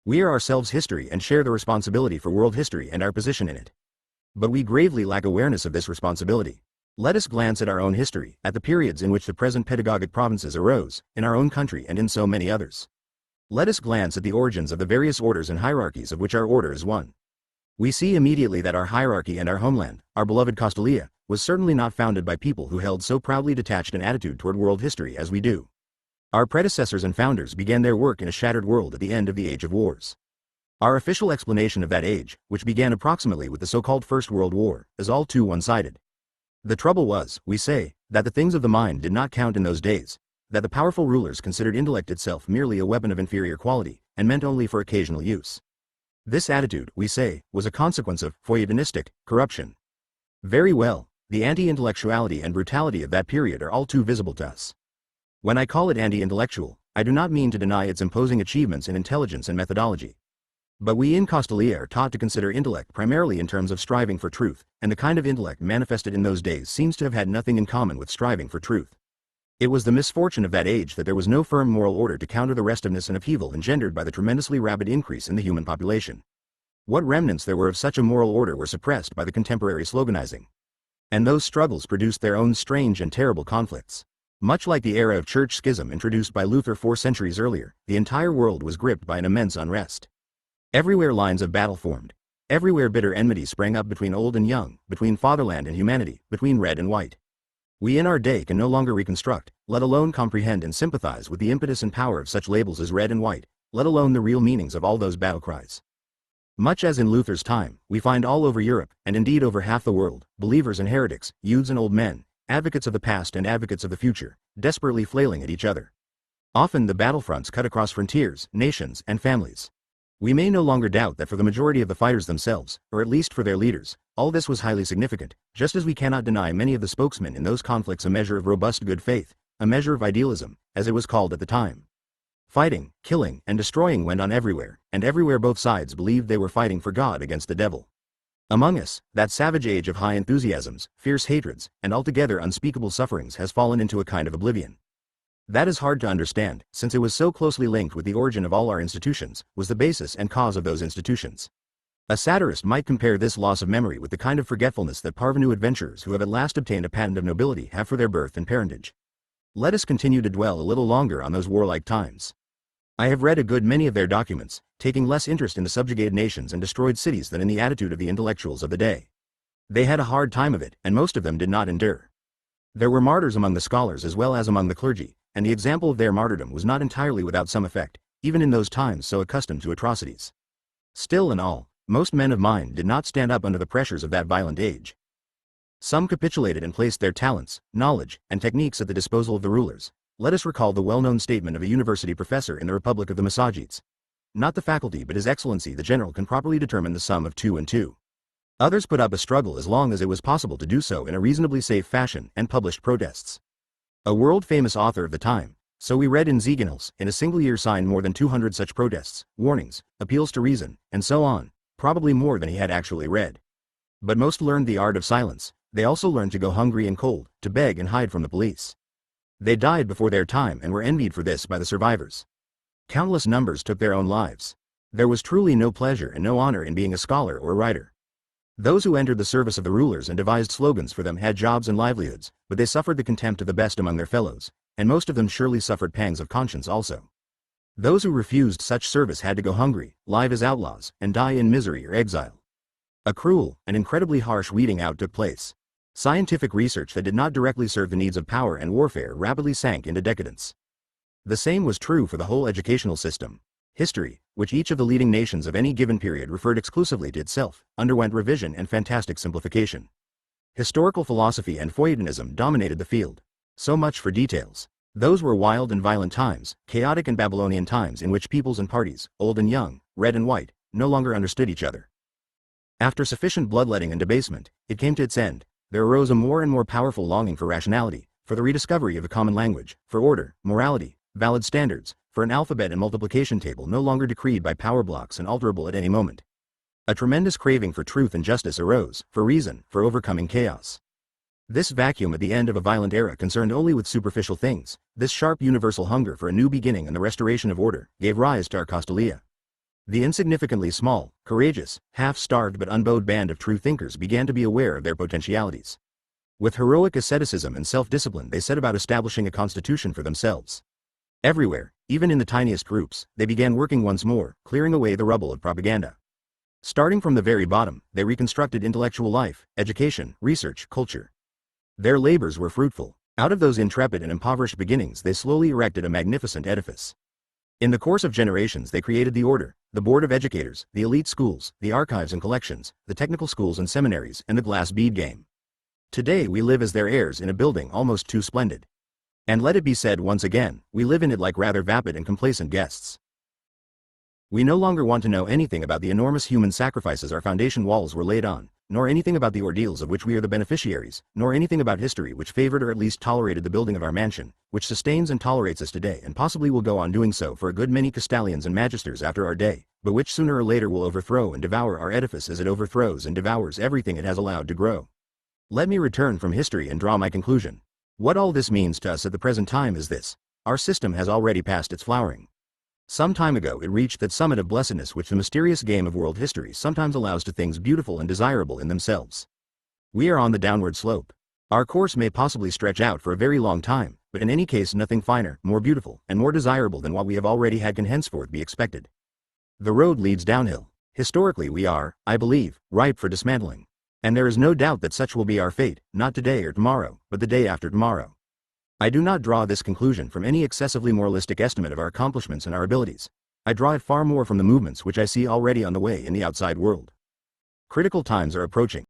We are ourselves history and share the responsibility for world history and our position in it. But we gravely lack awareness of this responsibility. Let us glance at our own history, at the periods in which the present pedagogic provinces arose, in our own country and in so many others. Let us glance at the origins of the various orders and hierarchies of which our order is one. We see immediately that our hierarchy and our homeland, our beloved Castalia, was certainly not founded by people who held so proudly detached an attitude toward world history as we do. Our predecessors and founders began their work in a shattered world at the end of the Age of Wars. Our official explanation of that age, which began approximately with the so-called First World War, is all too one-sided. The trouble was, we say, that the things of the mind did not count in those days, that the powerful rulers considered intellect itself merely a weapon of inferior quality, and meant only for occasional use. This attitude, we say, was a consequence of feuilletonistic corruption. Very well, the anti-intellectuality and brutality of that period are all too visible to us. When I call it anti-intellectual, I do not mean to deny its imposing achievements in intelligence and methodology. But we in Castalia are taught to consider intellect primarily in terms of striving for truth, and the kind of intellect manifested in those days seems to have had nothing in common with striving for truth. It was the misfortune of that age that there was no firm moral order to counter the restiveness and upheaval engendered by the tremendously rapid increase in the human population. What remnants there were of such a moral order were suppressed by the contemporary sloganizing. And those struggles produced their own strange and terrible conflicts. Much like the era of church schism introduced by Luther 4 centuries earlier, the entire world was gripped by an immense unrest. Everywhere lines of battle formed. Everywhere bitter enmity sprang up between old and young, between fatherland and humanity, between red and white. We in our day can no longer reconstruct, let alone comprehend and sympathize with the impetus and power of such labels as red and white, let alone the real meanings of all those battle cries. Much as in Luther's time, we find all over Europe, and indeed over half the world, believers and heretics, youths and old men, advocates of the past and advocates of the future, desperately flailing at each other. Often the battlefronts cut across frontiers, nations, and families. We may no longer doubt that for the majority of the fighters themselves, or at least for their leaders, all this was highly significant, just as we cannot deny many of the spokesmen in those conflicts a measure of robust good faith, a measure of idealism, as it was called at the time. Fighting, killing, and destroying went on everywhere, and everywhere both sides believed they were fighting for God against the devil. Among us, that savage age of high enthusiasms, fierce hatreds, and altogether unspeakable sufferings has fallen into a kind of oblivion. That is hard to understand, since it was so closely linked with the origin of all our institutions, was the basis and cause of those institutions. A satirist might compare this loss of memory with the kind of forgetfulness that parvenu adventurers who have at last obtained a patent of nobility have for their birth and parentage. Let us continue to dwell a little longer on those warlike times. I have read a good many of their documents, taking less interest in the subjugated nations and destroyed cities than in the attitude of the intellectuals of the day. They had a hard time of it, and most of them did not endure. There were martyrs among the scholars as well as among the clergy, and the example of their martyrdom was not entirely without some effect, even in those times so accustomed to atrocities. Still in all, most men of mind did not stand up under the pressures of that violent age. Some capitulated and placed their talents, knowledge, and techniques at the disposal of the rulers. Let us recall the well-known statement of a university professor in the Republic of the Massagetes. Not the faculty but His Excellency the General can properly determine the sum of 2 and 2. Others put up a struggle as long as it was possible to do so in a reasonably safe fashion and published protests. A world-famous author of the time, so we read in Ziegenhals, in a single year signed more than 200 such protests, warnings, appeals to reason, and so on, probably more than he had actually read. But most learned the art of silence. They also learned to go hungry and cold, to beg and hide from the police. They died before their time and were envied for this by the survivors. Countless numbers took their own lives. There was truly no pleasure and no honor in being a scholar or a writer. Those who entered the service of the rulers and devised slogans for them had jobs and livelihoods, but they suffered the contempt of the best among their fellows, and most of them surely suffered pangs of conscience also. Those who refused such service had to go hungry, live as outlaws, and die in misery or exile. A cruel and incredibly harsh weeding out took place. Scientific research that did not directly serve the needs of power and warfare rapidly sank into decadence. The same was true for the whole educational system. History, which each of the leading nations of any given period referred exclusively to itself, underwent revision and fantastic simplification. Historical philosophy and feuilletonism dominated the field. So much for details. Those were wild and violent times, chaotic and Babylonian times in which peoples and parties, old and young, red and white, no longer understood each other. After sufficient bloodletting and debasement, it came to its end. There arose a more and more powerful longing for rationality, for the rediscovery of a common language, for order, morality, valid standards, for an alphabet and multiplication table no longer decreed by power blocks and alterable at any moment. A tremendous craving for truth and justice arose, for reason, for overcoming chaos. This vacuum at the end of a violent era concerned only with superficial things. This sharp universal hunger for a new beginning and the restoration of order gave rise to our Costalia. The insignificantly small, courageous, half-starved but unbowed band of true thinkers began to be aware of their potentialities. With heroic asceticism and self-discipline they set about establishing a constitution for themselves. Everywhere, even in the tiniest groups, they began working once more, clearing away the rubble of propaganda. Starting from the very bottom, they reconstructed intellectual life, education, research, culture. Their labors were fruitful. Out of those intrepid and impoverished beginnings they slowly erected a magnificent edifice. In the course of generations they created the order, the board of educators, the elite schools, the archives and collections, the technical schools and seminaries, and the glass bead game. Today we live as their heirs in a building almost too splendid. And let it be said once again, we live in it like rather vapid and complacent guests. We no longer want to know anything about the enormous human sacrifices our foundation walls were laid on, nor anything about the ordeals of which we are the beneficiaries, nor anything about history which favored or at least tolerated the building of our mansion, which sustains and tolerates us today and possibly will go on doing so for a good many Castalians and Magisters after our day, but which sooner or later will overthrow and devour our edifice as it overthrows and devours everything it has allowed to grow. Let me return from history and draw my conclusion. What all this means to us at the present time is this: our system has already passed its flowering. Some time ago it reached that summit of blessedness which the mysterious game of world history sometimes allows to things beautiful and desirable in themselves. We are on the downward slope. Our course may possibly stretch out for a very long time, but in any case nothing finer, more beautiful, and more desirable than what we have already had can henceforth be expected. The road leads downhill. Historically we are, I believe, ripe for dismantling. And there is no doubt that such will be our fate, not today or tomorrow, but the day after tomorrow. I do not draw this conclusion from any excessively moralistic estimate of our accomplishments and our abilities. I draw it far more from the movements which I see already on the way in the outside world. Critical times are approaching.